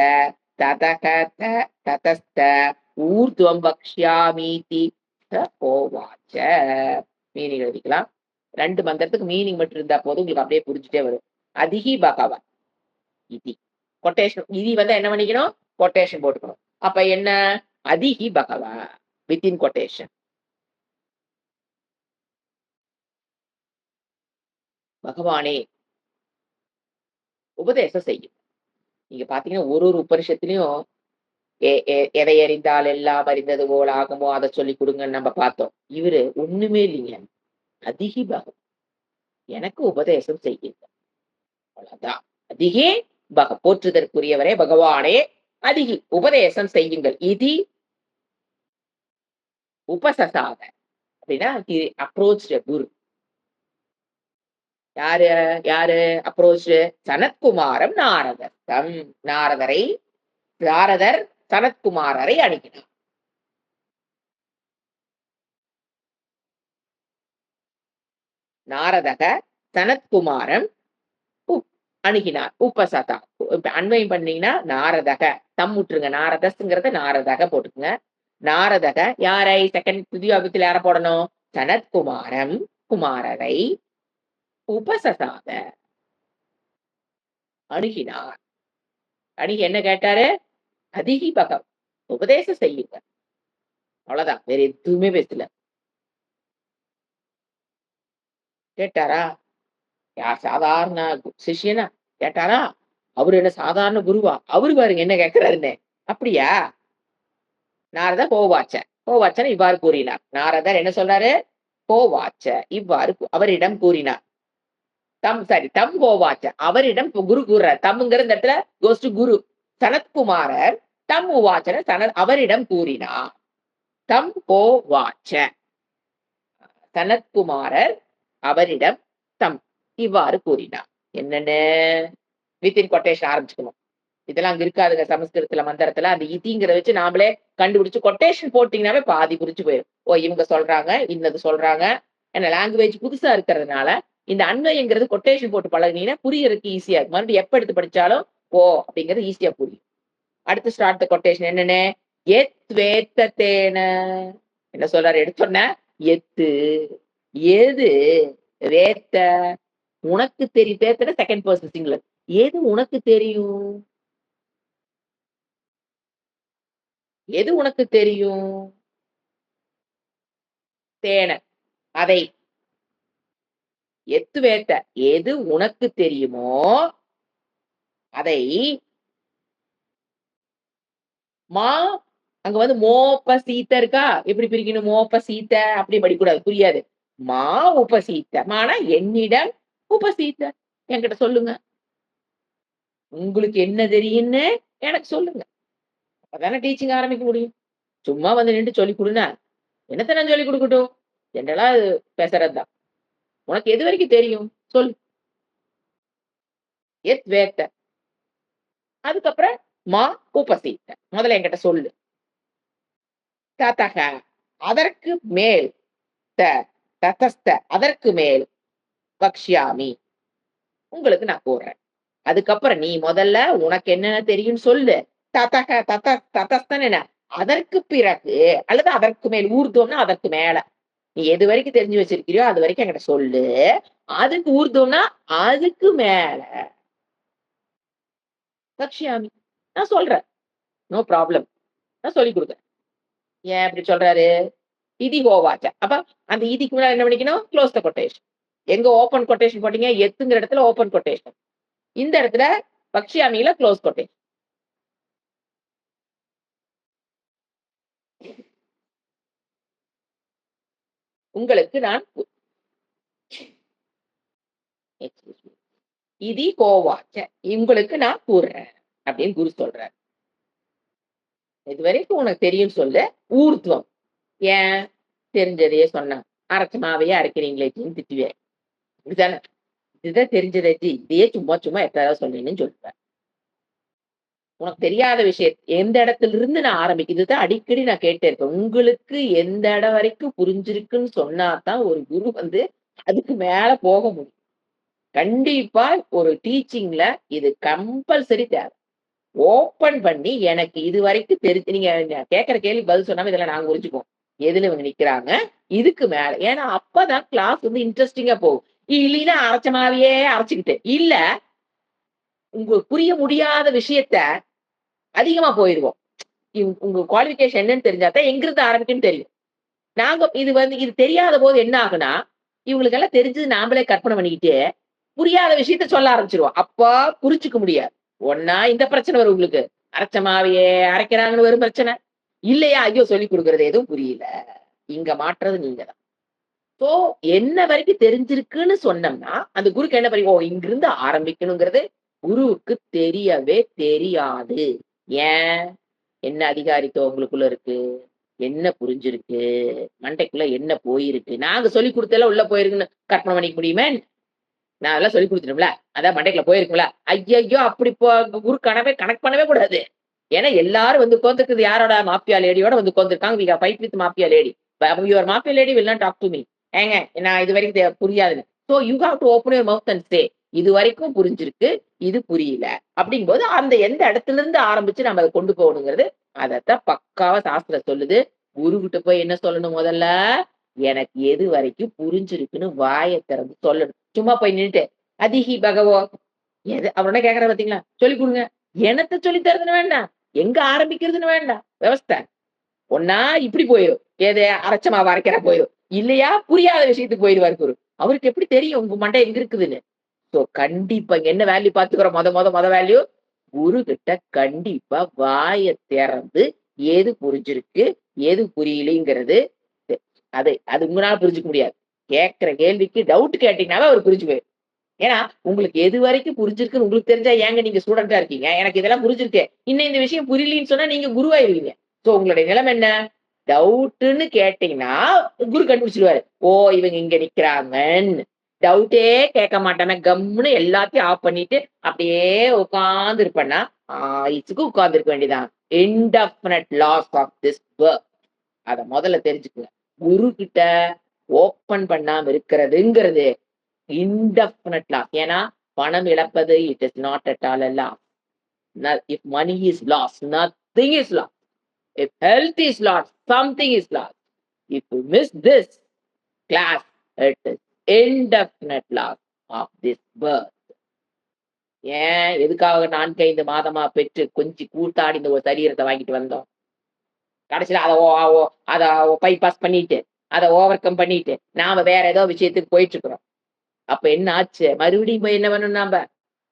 ததகத ததஸ்த ஊர்துவம் வக்ஷ்யாமீதி கோவாச்ச. மீனிங் எழுதிக்கலாம். 2 மந்திரத்துக்கு மீனிங் மட்டும் இருந்தா போதும், உங்களுக்கு அப்படியே புரிஞ்சுட்டே வரும். அதிகி பகவ இதி கொட்டேஷன். இதி என்ன பண்ணிக்கணும்? கொட்டேஷன் போட்டுக்கணும். அப்ப என்ன? அதிகி பகவ வித்தின் கொட்டேஷன். பகவானே உபதேசம் செய்யும். நீங்க பாத்தீங்கன்னா ஒரு உபனிஷத்துலயும் எதை அறிந்தால் எல்லாம் அறிந்தது போல ஆகுமோ அதை சொல்லி கொடுங்கன்னு நம்ம பார்த்தோம். இவரு ஒண்ணுமே இல்லைங்க. அதிகி பகவ எனக்கு உபதேசம் செய்யுங்க. அவ்வளவுதான். அதிகே போற்றுதற்குரியவரே பகவானே அதிகி உபதேசம் செய்யுங்கள். இது உபசசாத அப்படின்னா அப்ரோச் குரு. யாரு யாரு அப்ரோச்? சனத்குமாரம் நாரதர். நாரதர் சனத்குமாரரை அணுகினார். நாரதக சனத்குமாரம் அணுகினார். உபசதா அன்வயம் பண்ணீங்கன்னா நாரதக தம் விட்டுருங்க. நாரதஸ்ங்கிறத நாரதக போட்டுக்குங்க. நாரதக யாரை? செகண்ட் துதியோகத்தில் யார போடணும்? சனத்குமாரம் குமாரரை உபசசாத அணுகினார். அணுகி என்ன கேட்டாரு? அதிகி பகவ உபதேசம் செய்யுங்க. அவ்வளவுதான். வேற எதுவுமே பேசல. கேட்டாரா? யார் சாதாரண சிஷ்யனா? கேட்டாரா? அவரு என்ன சாதாரண குருவா? அவரு பாருங்க என்ன கேட்கிறாருன்னு. அப்படியா? நாரதர் கோவாச்சன் இவ்வாறு கூறினார். நாரதர் என்ன சொல்றாரு? கோவாச்ச இவ்வாறு அவரிடம் கூறினார். தம் கோவாச்ச அவரிடம் குரு கூறுறார். தம்ங்கிற இந்த இடத்துல கோஸ் டு குரு. சனத்குமாரர் தம் உவாச்சன அவரிடம் கூறினார். தம் கோவாச்ச சனத்குமாரர் அவரிடம் தம் இவ்வாறு கூறினார். என்னன்னு வித்தின் கொட்டேஷன் ஆரம்பிச்சுக்கணும். இதெல்லாம் அங்க இருக்காதுங்க சமஸ்கிருதத்துல மந்திரத்துல. அந்த இதிங்கிறத வச்சு நாமளே கண்டுபிடிச்சு கொட்டேஷன் போட்டீங்கன்னாவே பாதி புரிஞ்சு போயிடும். ஓ இவங்க சொல்றாங்க இன்னது சொல்றாங்க. ஏன்னா லாங்குவேஜ் புதுசா இருக்கிறதுனால இந்த அன்வயங்கிறது கொட்டேஷன் போட்டு பழகினீங்கன்னா புரியறதுக்கு ஈஸியா இருக்கும். மறுபடியும் எப்ப எடுத்து படிச்சாலும் ஓ அப்படிங்கிறது ஈஸியா புரியும். அடுத்து ஸ்டார்ட் த கொட்டேஷன் என்னன்னு? எத்வேத்தேன என்ன சொல்றாரு? எடுத்தோன்ன எத்து எது வேத்த உனக்கு தெரியும் தேர்ட் செகண்ட் பர்சன் சிங்குலர். எது உனக்கு தெரியும்? எது உனக்கு தெரியும்? தேன. அதை. எத்து வேத்த. எது உனக்கு தெரியுமோ அதை மா அங்க வந்து மோபசீத்த இருக்கா? எப்படி பிரிக்கணும்? மோபசீத்த அப்படி படிக்கக்கூடாது. புரியாது. மா உபசீத்த. மானா என்னிடம் உபசீத்த. என்கிட்ட சொல்லுங்க. உங்களுக்கு என்ன தெரியும்னு எனக்கு சொல்லுங்க. அப்பதானே டீச்சிங் ஆரம்பிக்க முடியும். சும்மா வந்து நின்னுட்டு சொல்லிக் குடுன்னா, என்னத்த நான் சொல்லிக் குடுக்கட்டும்? ஜெனரலா பேசுறது தான். உனக்கு எது வரைக்கும் தெரியும்? சொல்லு. எத் வேத்த. அதுக்கப்புறம் மா உபசீத்த. முதல்ல என்கிட்ட சொல்லு. ததக. அதற்கு மேல். த ததஸ்த. அதற்கு மேல். வக்ஷ்யாமி. உங்களுக்கு நான் கூறுறேன். அதுக்கப்புறம் நீ முதல்ல உனக்கு என்னென்ன தெரியும்னு சொல்லு. ததக ததஸ்தன்னு என்ன? அதற்கு பிறகு அல்லது அதற்கு மேல் ஊர்துவம்னா அதற்கு மேல. நீ எது வரைக்கும் தெரிஞ்சு வச்சிருக்கிறியோ அது வரைக்கும் என்கிட்ட சொல்லு. அதுக்கு ஊர்துவம்னா அதுக்கு மேல. வக்ஷ்யாமி. நான் சொல்றேன். No problem. நான் சொல்லிக் குடுக்குறேன். ஏன் இப்படி சொல்றாரு? இதி ஹோவாச்ச. அப்ப அந்த இதிக்கு முன்னாடி என்ன பண்ணிக்கணும்? குளோஸ் த கொட்டேஷன். எங்க ஓப்பன் கொட்டேஷன் போட்டீங்க? எத்துங்கிற இடத்துல ஓப்பன் கொட்டேஷன். இந்த இடத்துல வக்ஷ்யாமியில குளோஸ் கொட்டேஷன். உங்களுக்கு நான் எக்ஸ்கியூஸ் மீ. இதி ஹோவாச்ச. உங்களுக்கு நான் கூறுறேன். அப்படின்னு குரு சொல்றார். இதுவரைக்கும் உனக்கு தெரியும்னு சொல்லு. ஊர்த்வம். ஏன்? தெரிஞ்சதையே சொன்னா. அரைச்ச மாவையே அரைக்கிறீங்களேச்சின்னு திட்டுவேன். இப்படித்தானே? இதுதான் தெரிஞ்சதாச்சு. இதையே சும்மா சும்மா எத்தனை சொன்னீங்கன்னு சொல்லுவேன். உனக்கு தெரியாத விஷயம் எந்த இடத்திலிருந்து நான் ஆரம்பிக்கும் இதுதான் அடிக்கடி நான் கேட்டே இருக்கேன். உங்களுக்கு எந்த இடம் வரைக்கும் புரிஞ்சிருக்குன்னு சொன்னா தான் ஒரு குரு வந்து அதுக்கு மேல போக முடியும். கண்டிப்பா ஒரு டீச்சிங்ல இது கம்பல்சரி தேவை. ஓப்பன் பண்ணி எனக்கு இது வரைக்கும் தெரிஞ்சு நீங்க கேட்கிற கேள்வி பதில் சொன்னாம இதெல்லாம் நாங்க புரிஞ்சுக்குவோம். எதுல இவங்க நிக்கிறாங்க? இதுக்கு மேல. ஏன்னா அப்பதான் கிளாஸ் வந்து இன்ட்ரெஸ்டிங்கா போகும். இல்லைன்னா அரைச்ச மாவையே அரைச்சுக்கிட்டு. இல்ல உங்களுக்கு புரிய முடியாத விஷயத்த அதிகமா போயிருவோம். உங்க குவாலிஃபிகேஷன் என்னன்னு தெரிஞ்சா தான் எங்கிருந்து ஆரம்பிக்கும்னு தெரியும். நாங்க இது வந்து இது தெரியாத போது என்ன ஆகும்னா, இவங்களுக்கு எல்லாம் தெரிஞ்சது நாமளே கற்பனை பண்ணிக்கிட்டு, புரியாத விஷயத்த சொல்ல ஆரம்பிச்சுருவோம். அப்ப புரிஞ்சுக்க முடியாது. ஒண்ணா இந்த பிரச்சனை வரும் உங்களுக்கு. அரைச்ச மாவையே அரைக்கிறாங்கன்னு வரும் பிரச்சனை. இல்லையா, ஐயோ! சொல்லிக் குடுக்குறது எதுவும் புரியல. இங்க மாட்றது நீங்க தான். சோ என்ன வரைக்கும் தெரிஞ்சிருக்குன்னு சொன்னோம்னா, அந்த குருக்கு என்ன ஓ! இங்கிருந்து ஆரம்பிக்கணுங்கிறது குருவுக்கு தெரியவே தெரியாது. ஏன்? என்ன அதிகாரித்துவம் உங்களுக்குள்ள இருக்கு? என்ன புரிஞ்சிருக்கு? மண்டைக்குள்ள என்ன போயிருக்கு? நாங்க சொல்லிக் குடுத்ததெல்லாம் உள்ள போயிருக்குன்னு கற்பனை பண்ணிக்க முடியுமா? நான் அதெல்லாம் சொல்லிக் குடுத்துட்டோம்ல. அதான் மண்டைக்குள்ள போயிருக்கும்ல. ஐய்யய்யோ! அப்படி குரு கணக்கு பண்ணவே கூடாது. ஏன்னா எல்லாரும் வந்து உட்கார்ந்துருக்கிறது யாரோட? மாஃபியா லேடியோட வந்து உட்கார்ந்துருக்காங்க. We have fight with mafia lady. Your mafia lady will not talk to me. ஏங்க நான் இதுவரைக்கும் புரியாதுன்னு. So you have to open your mouth and say இதுவரைக்கும் புரிஞ்சிருக்கு. இது புரியல. அப்படிங்கும்போது அந்த எந்த இடத்துல இருந்து ஆரம்பிச்சு நம்ம அத கொண்டு போகணுங்கிறது, அதத்தான் பக்காவா சாஸ்திரம் சொல்லுது. குருகிட்ட போய் என்ன சொல்லணும் முதல்ல? எனக்கு எது வரைக்கும் புரிஞ்சிருக்குன்னு வாய திறந்து சொல்லணும். சும்மா போய் நின்னுட்டு, அதிஹி பகவோ எது அவர் என்ன கேட்கிறாரு பார்த்தீங்களா? சொல்லிக் குடுங்க. என்னத்த சொல்லி தருதுன்னு வேண்டாம். எங்க ஆரம்பிக்கிறதுன்னு வேண்டாம். விவஸ்த. ஒண்ணா இப்படி போயிரும். எது அரைச்ச மாவு அரைக்கிறா போயிரும். இல்லையா புரியாத விஷயத்துக்கு போயிருவாரு குரு. அவருக்கு எப்படி தெரியும் உங்க மண்டை எங்க இருக்குதுன்னு? சோ கண்டிப்பா இங்க என்ன வேல்யூ பார்த்துக்கிறோம் மொத வேல்யூ. குரு கிட்ட கண்டிப்பா வாய திறந்து எது புரிஞ்சிருக்கு, எது புரியலைங்கிறது அது அது உங்களால புரிஞ்சுக்க முடியாது. கேட்கிற கேள்விக்கு டவுட் கேட்டீங்கன்னாவே அவரு புரிஞ்சு போயிரும். ஏன்னா, உங்களுக்கு எது வரைக்கும் புரிஞ்சிருக்குன்னு உங்களுக்கு தெரிஞ்சா ஏங்க நீங்க ஸ்டூடெண்ட்டா இருக்கீங்க? எனக்கு இதெல்லாம் புரிஞ்சிருக்கு. இன்னும் இந்த விஷயம் புரியலன்னு சொன்னா நீங்க குருவாயிருவீங்க. சோ உங்களுடைய நிலைமை என்ன? டவுட்டுன்னு கேட்டீங்கன்னா, குரு கண்டுபிடிச்சுருவாரு. ஓ! இவங்க இங்க நிக்கிறாங்கன்னு. டவுட்டே கேட்க மாட்டாம கம்முனு எல்லாத்தையும் ஆஃப் பண்ணிட்டு, அப்படியே உட்கார்ந்து இருப்பேன்னா, ஆயுசுக்கு உட்கார்ந்திருக்க வேண்டியதுதான். Indefinite loss of this work. அத முதல்ல தெரிஞ்சுக்கங்க. குரு கிட்ட ஓப்பன் பண்ணாம இருக்கிறதுங்கிறது இன்டெஃபினிட் லாஸ். ஏன்னா, பணம் இழப்பது it is not at all a loss. If money is loss, nothing is loss. If health is loss, something is loss. If you miss this class, it is indefinite loss. Of this birth. ஏன் எதுக்காக 4, 5 மாதமா பெற்று கொஞ்சி கூத்தாடி இந்த ஒரு சரீரத்தை வாங்கிட்டு வந்தோம்? கடைசியில அத பைபாஸ் பண்ணிட்டு, அத ஓவர் கம் பண்ணிட்டு, நாம வேற ஏதோ விஷயத்துக்கு போயிட்டு இருக்கிறோம். அப்ப என்ன ஆச்சு? மறுபடியும் போய் என்ன பண்ணணும் நாம?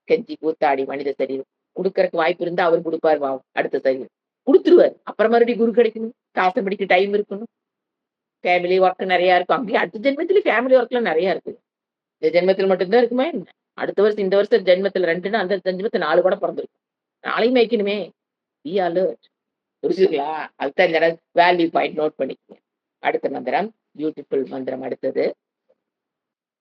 கெஞ்சி கூத்தாடி மனித சரீரம். குடுக்கறக்கு வாய்ப்பு இருந்தா அவரு குடுப்பாரு பாவம். அடுத்த சரீரம். குடுத்துருவாரு. அப்புறம் மறுபடியும் குரு கிடைக்கணும். சாஸ்திரம் படிக்க டைம் இருக்கணும். ஃபேமிலி ஒர்க் நெறைய இருக்கும். அங்கேயும் அடுத்த ஜென்மத்திலயும் ஃபேமிலி ஒர்க்லாம் நெறைய இருக்கு. இந்த ஜென்மத்தில மட்டும் தான் இருக்குமா என்ன? அடுத்த வருஷம் இந்த வருஷம் ஜென்மத்தில 2ன்னா அந்த ஜென்மத்தில 4 கூட பொறந்திருக்கும். 4யும் மேய்க்கணுமே! Be alert. புரிஞ்சுதுங்களா? அதுதான் இந்த வேல்யூ பாயிண்ட் நோட் பண்ணிக்கங்க. அடுத்த மந்திரம், பியூட்டிஃபுல் மந்திரம் அடுத்தது.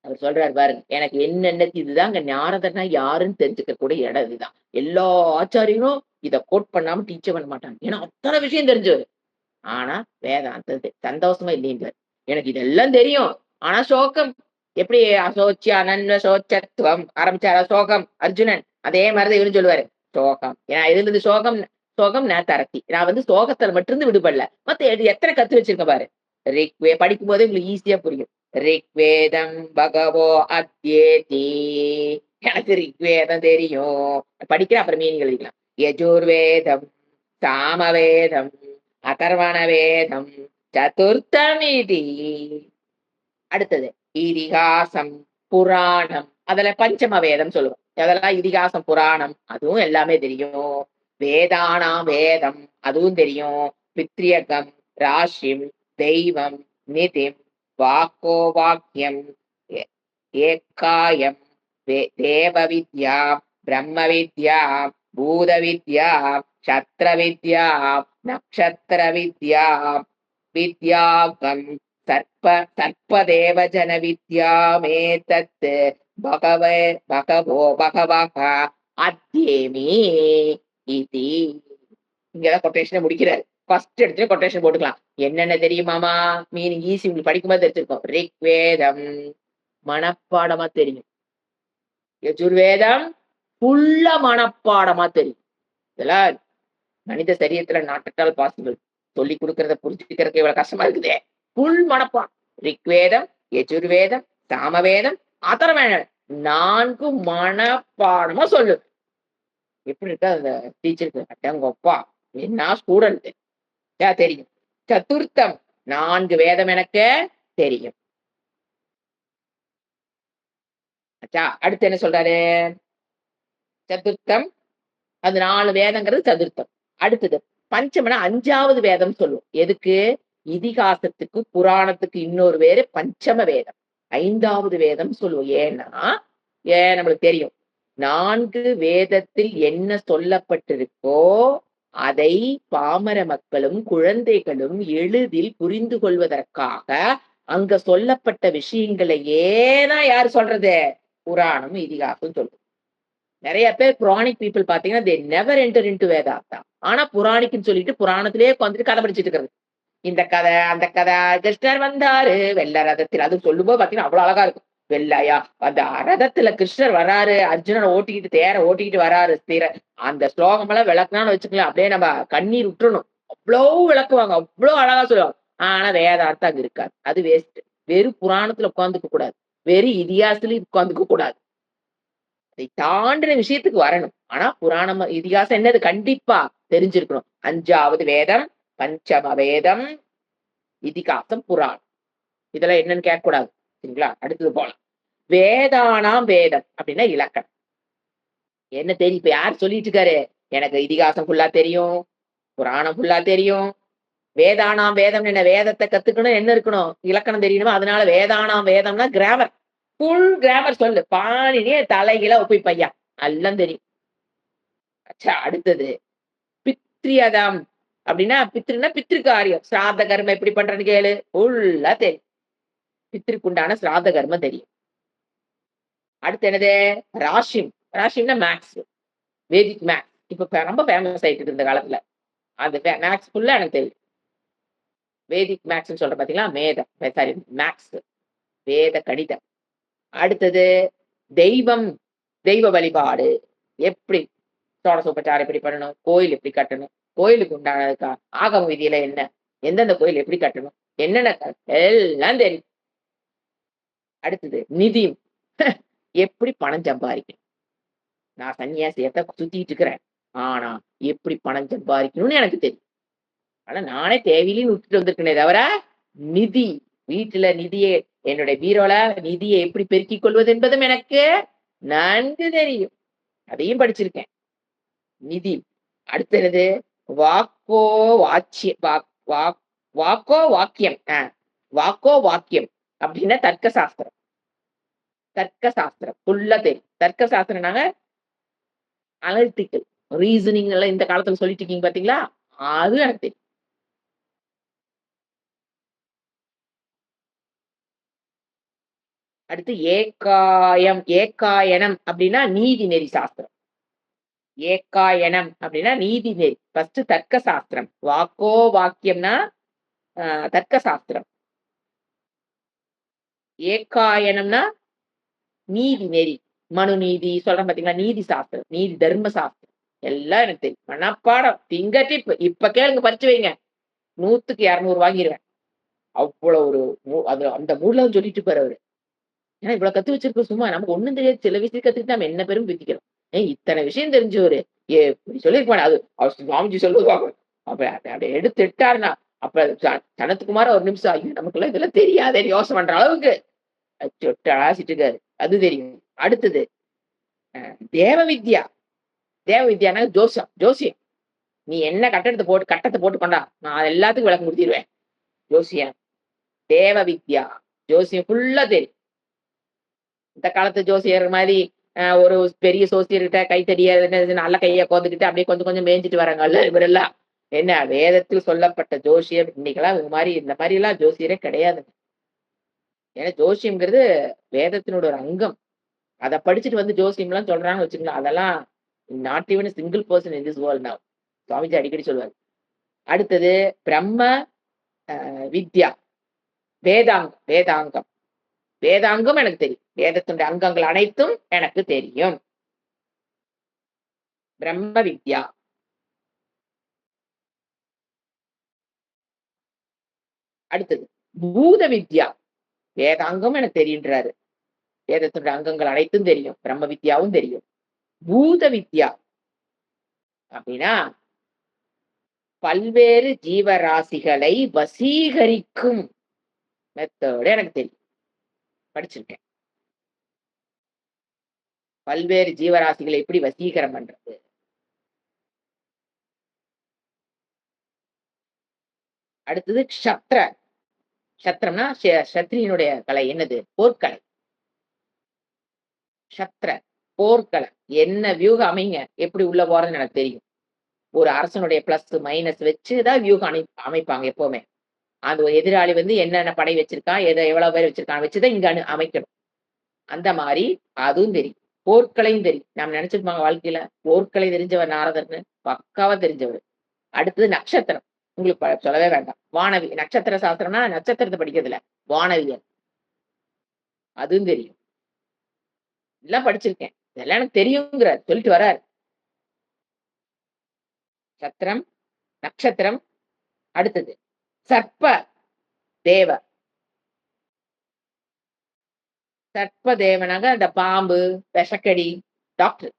அவர் சொல்றாரு பாருங்க. எனக்கு என்னென்ன இதுதாங்க நாரதர்னா யாருன்னு தெரிஞ்சுக்கக்கூடிய இடம் இதுதான். எல்லா ஆச்சாரியரும் இத கோட் பண்ணாம டீச்சே பண்ண மாட்டாங்க. ஏன்னா அத்தன விஷயம் தெரிஞ்சவரு. ஆனா வேதாந்தது சந்தோஷமா இல்லைன்றாரு. எனக்கு இதெல்லாம் தெரியும். ஆனா சோகம் எப்படி அசோச்ய அனன்வ சோச்சத்துவம் ஆரம்பிச்சாரா சோகம் அர்ஜுனன். அதே மாரி தான் இவரும் சொல்லுவாரு. சோகம். ஏன்னா இதுலருந்து சோகம் சோகம் தரத்தி. நான் வந்து சோகத்துல மட்டும் இருந்து விடுபடல. மத்த எத்தன கத்து வச்சிருக்கேன் பாரு. படிக்கும்போதே உங்களுக்கு ஈஸியா புரியும். ரிக்வேதம் பகவோ அத்யேதி. எனக்கு ரிக்வேதம் தெரியும். படிக்கிறேன் அப்புறம் மீனிங் எழுதிக்கலாம். யஜுர்வேதம், சாமவேதம், அதர்வண வேதம், சதுர்த்தமிதி. அடுத்தது இதிகாசம், புராணம். அதுல பஞ்சம வேதம் சொல்லுவோம். அதெல்லாம் இதிகாசம், புராணம் அதுவும் எல்லாமே தெரியும். வேதானாம் வேதம் அதுவும் தெரியும். பித்ரியகம், ராஷிம், தெய்வம், நிதிம், வாக்கோ வாக்கியம், ஏக்காயம், தேவ வித்யா, பிரம்ம வித்யா, பூத வித்யா, சத்ர வித்யா, நக்ஷத்திர வித்யா, வித்யாகம், சர்ப்பதேவஜன வித்யாமேதத் பகவே பகவோ பகவக அத்யேமி இதி. இங்கதான் கொட்டேஷனை முடிக்கிறாரு. ஃபர்ஸ்ட் எடுத்து கொட்டேஷன் போட்டுக்கலாம். என்னென்ன தெரியுமாமா? மீனிங் ஈஸி உங்களுக்கு படிக்கும்போது தெரிஞ்சிருக்கும். ரிக்வேதம் மனப்பாடமா தெரியும். யஜுர்வேதம் ஃபுல்லா மனப்பாடமா தெரியும். இதெல்லாம் மனித சரீரத்துல நாட் அட் ஆல் பாசிபிள். சொல்லி கொடுக்கறத புரிஞ்சுக்கிறதுக்கு இவ்வளவு கஷ்டமா இருக்குதே. ஃபுல் மனப்பாடம். ரிக்வேதம், யஜுர்வேதம், சாமவேதம், அதர்வணம் 4 மனப்பாடமா சொல்லு. எப்படி இருக்கா அந்த டீச்சருக்கு? அடங்கப்பா என்ன ஸ்டூடெண்ட். தெரியும். சதுர்த்தம் 4 வேதம் எனக்கு தெரியும். அச்சா அடுத்து என்ன சொல்றாரு? சதுர்த்தம் அது 4 வேதங்கிறது சதுர்த்தம். அடுத்தது பஞ்சமனா 5வது வேதம் சொல்லுவோம். எதுக்கு? இதிகாசத்துக்கு, புராணத்துக்கு இன்னொரு வேறு பஞ்சம வேதம். 5வது வேதம் சொல்லுவோம். ஏன்னா, நம்மளுக்கு தெரியும். 4 வேதத்தில் என்ன சொல்லப்பட்டிருக்கோ, அதை பாமர மக்களும், குழந்தைகளும் எளிதில் புரிந்து கொள்வதற்காக, அங்க சொல்லப்பட்ட விஷயங்களையே தான் யாரு சொல்றது? புராணம், இதிகாசம் சொல்லுது. நெறைய பேர் புராணிக் பீப்பிள் பார்த்தீங்கன்னா, they never enter into Vedanta. ஆனா புராணிக்ன்னு சொல்லிட்டு புராணத்திலேயே உட்கார்ந்துட்டு கதை படிச்சுட்டு இருக்கிறது. இந்த கதை, அந்த கதை, கிருஷ்ணர் வந்தாரு வெள்ள ரதத்தில். அது சொல்லும்போது பார்த்தீங்கன்னா, அவ்வளவு அழகா இருக்கும். வெள்ளையா அந்த ரதத்துல கிருஷ்ணர் வராரு, அர்ஜுனனை ஓட்டிக்கிட்டு தேர ஓட்டிக்கிட்டு வராரு. அந்த ஸ்லோகம் எல்லாம் விளக்குனான்னு வச்சுக்கலாம். அப்படியே நம்ம கண்ணீர் விட்டுறணும். அவ்வளோ விளக்குவாங்க. அவ்வளோ அழகா சொல்லுவாங்க. ஆனா வேதாந்தம் அங்க இருக்காது. அது வேஸ்ட். வெறும் புராணத்துல உட்கார்ந்துக்க கூடாது. வெறும் இதிகாசத்துலயும் உட்கார்ந்துக்க கூடாது. அதை தாண்டின விஷயத்துக்கு வரணும். ஆனா புராணம், இதிகாசம் என்னது? கண்டிப்பா தெரிஞ்சிருக்கணும். 5வது வேதம், பஞ்சம வேதம், இதிகாசம், புராணம். இதெல்லாம் என்னன்னு கேட்கக்கூடாது. சரிங்களா? அடுத்தது போலாம். வேதானாம் வேதம் அப்படின்னா இலக்கணம். என்ன தெரியும்? இப்ப யார் சொல்லிட்டு இருக்காரு? எனக்கு இதிகாசம் ஃபுல்லா தெரியும், புராணம் ஃபுல்லா தெரியும். வேதானாம் வேதம் என்ன? வேதத்தை கத்துக்கணும் என்ன இருக்கணும்? இலக்கணம் தெரியணுமா? அதனால வேதானாம் வேதம்னா கிராமர். ஃபுல் கிராமர் சொல்லு. பாணினிய தலைகீழ ஒப்பிப்பையா பையா. எல்லாம் தெரியும். அச்சா அடுத்தது பித்ரியதம் அப்படின்னா பித்ருன்னா பித்ரு காரியம். சிராத்த கர்மம் எப்படி பண்றேன்னு கேளு. ஃபுல்லா தெரியும். பித்ருக்கு உண்டான சிராத்த கர்மம் தெரியும். அடுத்து என்னது? ராஷிம். ராஷிம்னா மேக்ஸ். வேதிக் மேக்ஸ். இப்ப ரொம்ப ஃபேமஸ் ஆயிட்டு இருக்கு இந்த காலத்துல. அந்த மேக்ஸ் ஃபுல்லா எனக்கு தெரியும். வேதிக் மேக்ஸ்ன்னு சொல்றேன் பாத்தீங்களா? Sorry maths. வேத கணிதம். அடுத்தது தெய்வம். தெய்வ வழிபாடு. எப்படி சோடசோபச்சாரம் எப்படி பண்ணணும்? கோயில் எப்படி கட்டணும்? கோயிலுக்கு உண்டானதுக்கா ஆகம விதியில என்ன? எந்தெந்த கோயில் எப்படி கட்டணும்? என்னென்ன எல்லாம் தெரியும். அடுத்தது நிதி. எப்படி பணம் சம்பாதிக்கணும். நான் சன்னியாசியத்த சுத்திட்டு இருக்கிறேன். ஆனா, எப்படி பணம் சம்பாதிக்கணும்னு எனக்கு தெரியும். ஆனா, நானே தேவையில்லைன்னு விட்டுட்டு வந்திருக்கேனே தவிர, நிதி வீட்டுல என்னுடைய பீரோல நிதியை எப்படி பெருக்கிக் கொள்வது என்பதும் எனக்கு நன்கு தெரியும். அதையும் படிச்சிருக்கேன். நிதி. அடுத்தது வாக்கோ வாச்சிய வாக் வாக் வாக்கோ வாக்கியம். வாக்கோ வாக்கியம் அப்படின்னா தர்க்க சாஸ்திரம். தர்க்க சாஸ்திரம் ஃபுல்லா தெரியும். தர்க்க சாஸ்திரம்னாங்க அனலிட்டிக்கல் ரீசனிங் எல்லாம் இந்த காலத்துல சொல்லிட்டு இருக்கீங்க பாத்தீங்களா? அது எனக்கு தெரியும். அடுத்து ஏகாயனம் அப்படின்னா நீதி நெறி சாஸ்திரம். ஏகாயனம் அப்படின்னா நீதி நெறி. ஃபர்ஸ்ட் தர்க்க சாஸ்திரம். வாக்கோ வாக்கியம்னா தர்க்க சாஸ்திரம். ஏகாயனம்னா நீதி நெறி. மனு நீதி சொல்றேன் பாத்தீங்களா? நீதி சாஸ்திரம், நீதி தர்ம சாஸ்திரம் எல்லாம் எனக்கு தெரியும். மனப்பாடம் ஃபிங்கர் டிப். இப்ப கேளுங்க படிச்சு வைங்க. 100க்கு 200 வாங்கிருவேன். அவ்வளவு ஒரு அது அந்த மூட்ல சொல்லிட்டு இருப்பாரு அவரு. ஏன்னா இவ்வளவு கத்து வச்சிருக்கோம் சும்மா. நமக்கு ஒண்ணும் தெரியாது. சில விஷயம் கத்துக்கிட்டு நம்ம என்ன பேரும் பிரிக்கிறோம். இத்தனை விஷயம் தெரிஞ்சவரு இப்படி சொல்லியிருக்க அது அவர் சுவாமிஜி சொல்லுவாங்க. அப்ப அப்படி எடுத்து இட்டாருன்னா, அப்ப சனத்குமார் ஒரு நிமிஷம் ஐயோ நமக்குல்லாம் இதெல்லாம் தெரியாதேன்னு யோசனை பண்ற அளவுக்கு அலாசிட்டு இருக்காரு. அது தெரியும். அடுத்தது தேவ வித்யா. தேவ வித்யான்னா ஜோசியம். நீ என்ன கட்டத்தை போட்டு கொண்டா. நான் எல்லாத்துக்கும் விளக்கம் குடுத்துருவேன். ஜோசியம், தேவ வித்யா, ஜோசியம் ஃபுல்லா தெரியும். இந்த காலத்து ஜோசியர் மாதிரி ஒரு பெரிய சோசியர்கிட்ட கைத்தடிய நல்ல கைய கோந்துக்கிட்டு அப்படியே கொஞ்சம் கொஞ்சம் மேய்ஞ்சிட்டு வராங்கல்ல இவரெல்லாம். என்ன வேதத்தில் சொல்லப்பட்ட ஜோசியம் இன்னைக்கெல்லாம் இந்த மாதிரி எல்லாம் ஜோசியரே கிடையாது. ஏன்னா ஜோசியம்ங்கிறது வேதத்தினோட ஒரு அங்கம். அத படிச்சுட்டு வந்து ஜோசியம்லாம் சொல்றாங்கன்னு வச்சுக்கோங்களேன். அதெல்லாம் not even single person in this world now. Swamiji அடிக்கடி சொல்லுவாரு. அடுத்தது பிரம்ம வித்யா. வேதாங்கம். வேதாங்கம் எனக்கு தெரியும். வேதத்தினுடைய அங்கங்கள் அனைத்தும் எனக்கு தெரியும். பிரம்ம வித்யா. அடுத்தது பூத வித்யா. வேதாங்கம் எனக்கு தெரியுன்றாரு. வேதத்தினுடைய அங்கங்கள் அனைத்தும் தெரியும். பிரம்ம வித்யாவும் தெரியும். பூத வித்யா அப்படின்னா பல்வேறு ஜீவராசிகளை வசீகரிக்கும் மெத்தோடு எனக்கு தெரியும். படிச்சிருக்கேன். பல்வேறு ஜீவராசிகளை எப்படி வசீகரம் பண்றது. அடுத்தது சத்திரம்னா சத்திரியனுடைய கலை என்னது? போர்க்கலை. போர்க்கலை. என்ன வியூகம் அமைங்க எப்படி உள்ள போறதுன்னு எனக்கு தெரியும். ஒரு அரசனுடைய பிளஸ் மைனஸ் வச்சுதான் வியூகம் அமைப்பாங்க எப்பவுமே. அந்த எதிராளி என்னென்ன படை வச்சிருக்கான், எவ்வளவு பேர் வச்சிருக்கான் வச்சுதான் இங்க அமைக்கணும். அந்த மாதிரி அதுவும் தெரியும். போர்க்கலையும் தெரியும். நாம் நினைச்சிருப்பாங்க வாழ்க்கையில போர்க்கலை தெரிஞ்சவர் நாரதர்னு. பக்காவா தெரிஞ்சவர். அடுத்தது நட்சத்திரம். உங்களுக்கு சொல்லவே வேண்டாம். வானவி நட்சத்திர சாஸ்திரம்னா நட்சத்திரத்தை படிக்கிறதுல வானவியல். அதுவும் தெரியும். எல்லாம் படிச்சிருக்கேன். இதெல்லாம் எனக்கு தெரியுங்கிறார். சொல்லிட்டு வர்றார். சத்திரம், நட்சத்திரம். அடுத்தது சர்ப்ப தேவ. சர்ப்ப தேவனாக அந்த பாம்பு, விஷக்கடி, டாக்டர்.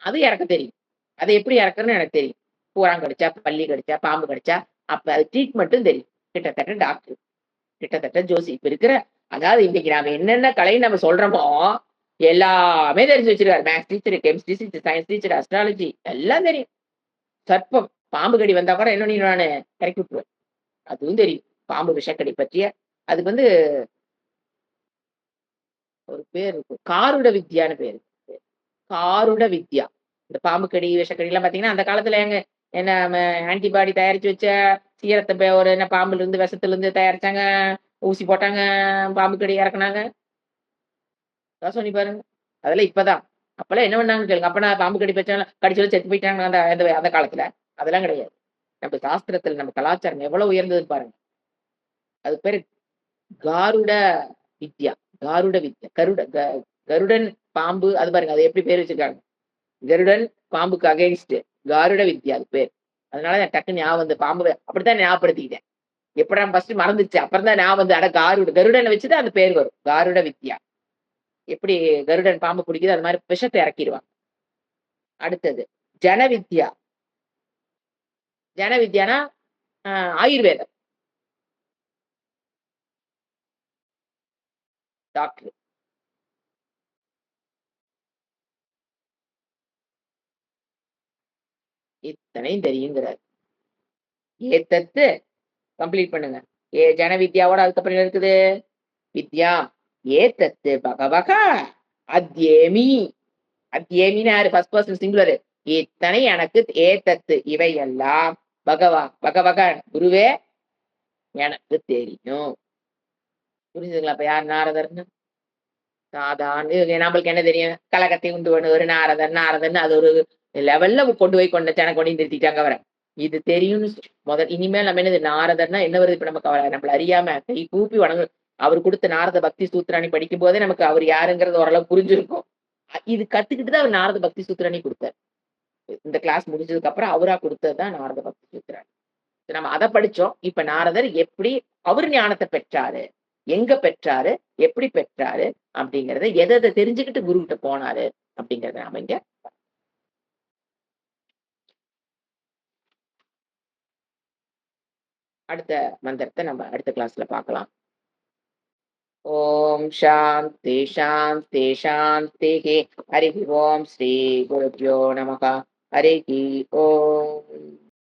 அது இறக்க தெரியும். அதை எப்படி இறக்குறன்னு எனக்கு தெரியும். பூரான் கடிச்சா, பல்லி கடிச்சா, பாம்பு கடிச்சா, அப்ப அது ட்ரீட்மெண்ட்டும் தெரியும். கிட்டத்தட்ட டாக்டர். கிட்டத்தட்ட ஜோசி. இப்ப இருக்கிற அதாவது இன்னைக்கு நாம என்னென்ன கலைன்னு நம்ம சொல்றோமோ எல்லாமே தெரிஞ்சு வச்சிருக்காரு. Maths teacher, chemistry teacher, science teacher, astrology எல்லாம் தெரியும். சர்ப்பம் பாம்பு கடி வந்தா கூட என்ன நானு இறக்கி விட்டுருவேன். அதுவும் தெரியும். பாம்பு விஷக்கடி பற்றிய அதுக்கு ஒரு பேர் இருக்கு. காருட வித்யான்னு பேரு. காருட வித்யா. இந்த பாம்பு கடி, விஷக்கடி எல்லாம் பாத்தீங்கன்னா, அந்த காலத்துல என்ன ஆன்டிபாடி தயாரிச்சு வச்ச சீரத்த ஒரு என்ன பாம்புல இருந்து விஷத்துல இருந்து தயாரிச்சாங்க. ஊசி போட்டாங்க. பாம்பு கடி இறக்குனாங்க. சொல்லி பாருங்க. அதெல்லாம் இப்பதான். அப்பெல்லாம் என்ன பண்ணாங்கன்னு கேளுங்க. அப்ப நான் பாம்பு கடி கடிச்சாலும் செத்து போயிட்டாங்க அந்த அந்த காலத்துல. அதெல்லாம் கிடையாது. நம்ம சாஸ்திரத்துல நம்ம கலாச்சாரம் எவ்வளவு உயர்ந்தது பாருங்க. அது பேரு காருட வித்யா. காருட வித்யா. கருடன் பாம்பு அது பாருங்க. அது எப்படி பேர் வச்சிருக்காங்க. கருடன் பாம்புக்கு அகைன்ஸ்ட் காருட வித்யா அது பேர். அதனால டக்கு ஞாபகம் பாம்பு அப்படித்தான் ஞாபகப்படுத்திக்கிட்டேன். எப்படா ஃபர்ஸ்ட் மறந்துச்சு. அப்புறம் தான் ஞாபகம் அட கருடனை வச்சுதான் அந்த பேர் வரும். காருட வித்யா. எப்படி கருடன் பாம்பு பிடிக்குதோ அது மாதிரி விஷத்தை இறக்கிடுவாங்க. அடுத்தது ஜனவித்யா. ஜனவித்யானா ஆயுர்வேதம். டாக்டர். இத்தனையும் தெரியுங்கிறாரு. ஏத்தத்து கம்ப்ளீட் பண்ணுங்க. ஜனவித்யாவோட அதுக்கப்புறம் என்ன இருக்குது? வித்யா ஏத்தத்து பகவக அத்யேமி. அத்யேமின்னு யாரு? First person singular. இத்தனை எனக்கு ஏத்தத்து இவையெல்லாம் பகவக குருவே எனக்கு தெரியும். புரிஞ்சுதுங்களா? அப்ப யார் நாரதர்ன்னு? சாதாரண நம்மளுக்கு என்ன தெரியும்? கலகத்தை உண்டு பண்ணுவாரு நாரதர்ன்னு அது ஒரு லெவல்ல கொண்டு போய் எனக்கு கொண்டு நிறுத்திட்டாங்க அவர. இது தெரியும்னு இனிமேல் நம்ம என்னது நாரதர்னா என்ன வருது இப்ப நமக்கு நம்மள அறியாம கை கூப்பி வணங்கும். அவர் குடுத்த நாரத பக்தி சூத்திராணி படிக்கும் போதே நமக்கு அவர் யாருங்கிறது ஓரளவு புரிஞ்சிருக்கும். இது கத்துக்கிட்டு தான் அவர் நாரத பக்தி சூத்திராணி குடுத்தார். இந்த கிளாஸ் முடிஞ்சதுக்கு அப்புறம் அவரா குடுத்தது தான் நாரத பக்தி சூத்திராணி. நம்ம அத படிச்சோம். இப்ப நாரதர் எப்படி அவரு ஞானத்த பெற்றாரு? எங்க பெற்றாரு? எப்படி பெற்றாரு? அப்படிங்கிறத எத தெரிஞ்சுக்கிட்டு குரு கிட்ட போனாரு? அப்படிங்கிறத நாம இங்க அடுத்த மந்திரத்த நம்ம அடுத்த கிளாஸ்ல பார்க்கலாம். ஓம் சாந்தி சாந்தி சாந்திஹி. ஹரிஹி ஓம் ஸ்ரீ குருப்யோ நமக. ஹரிஹி ஓம்.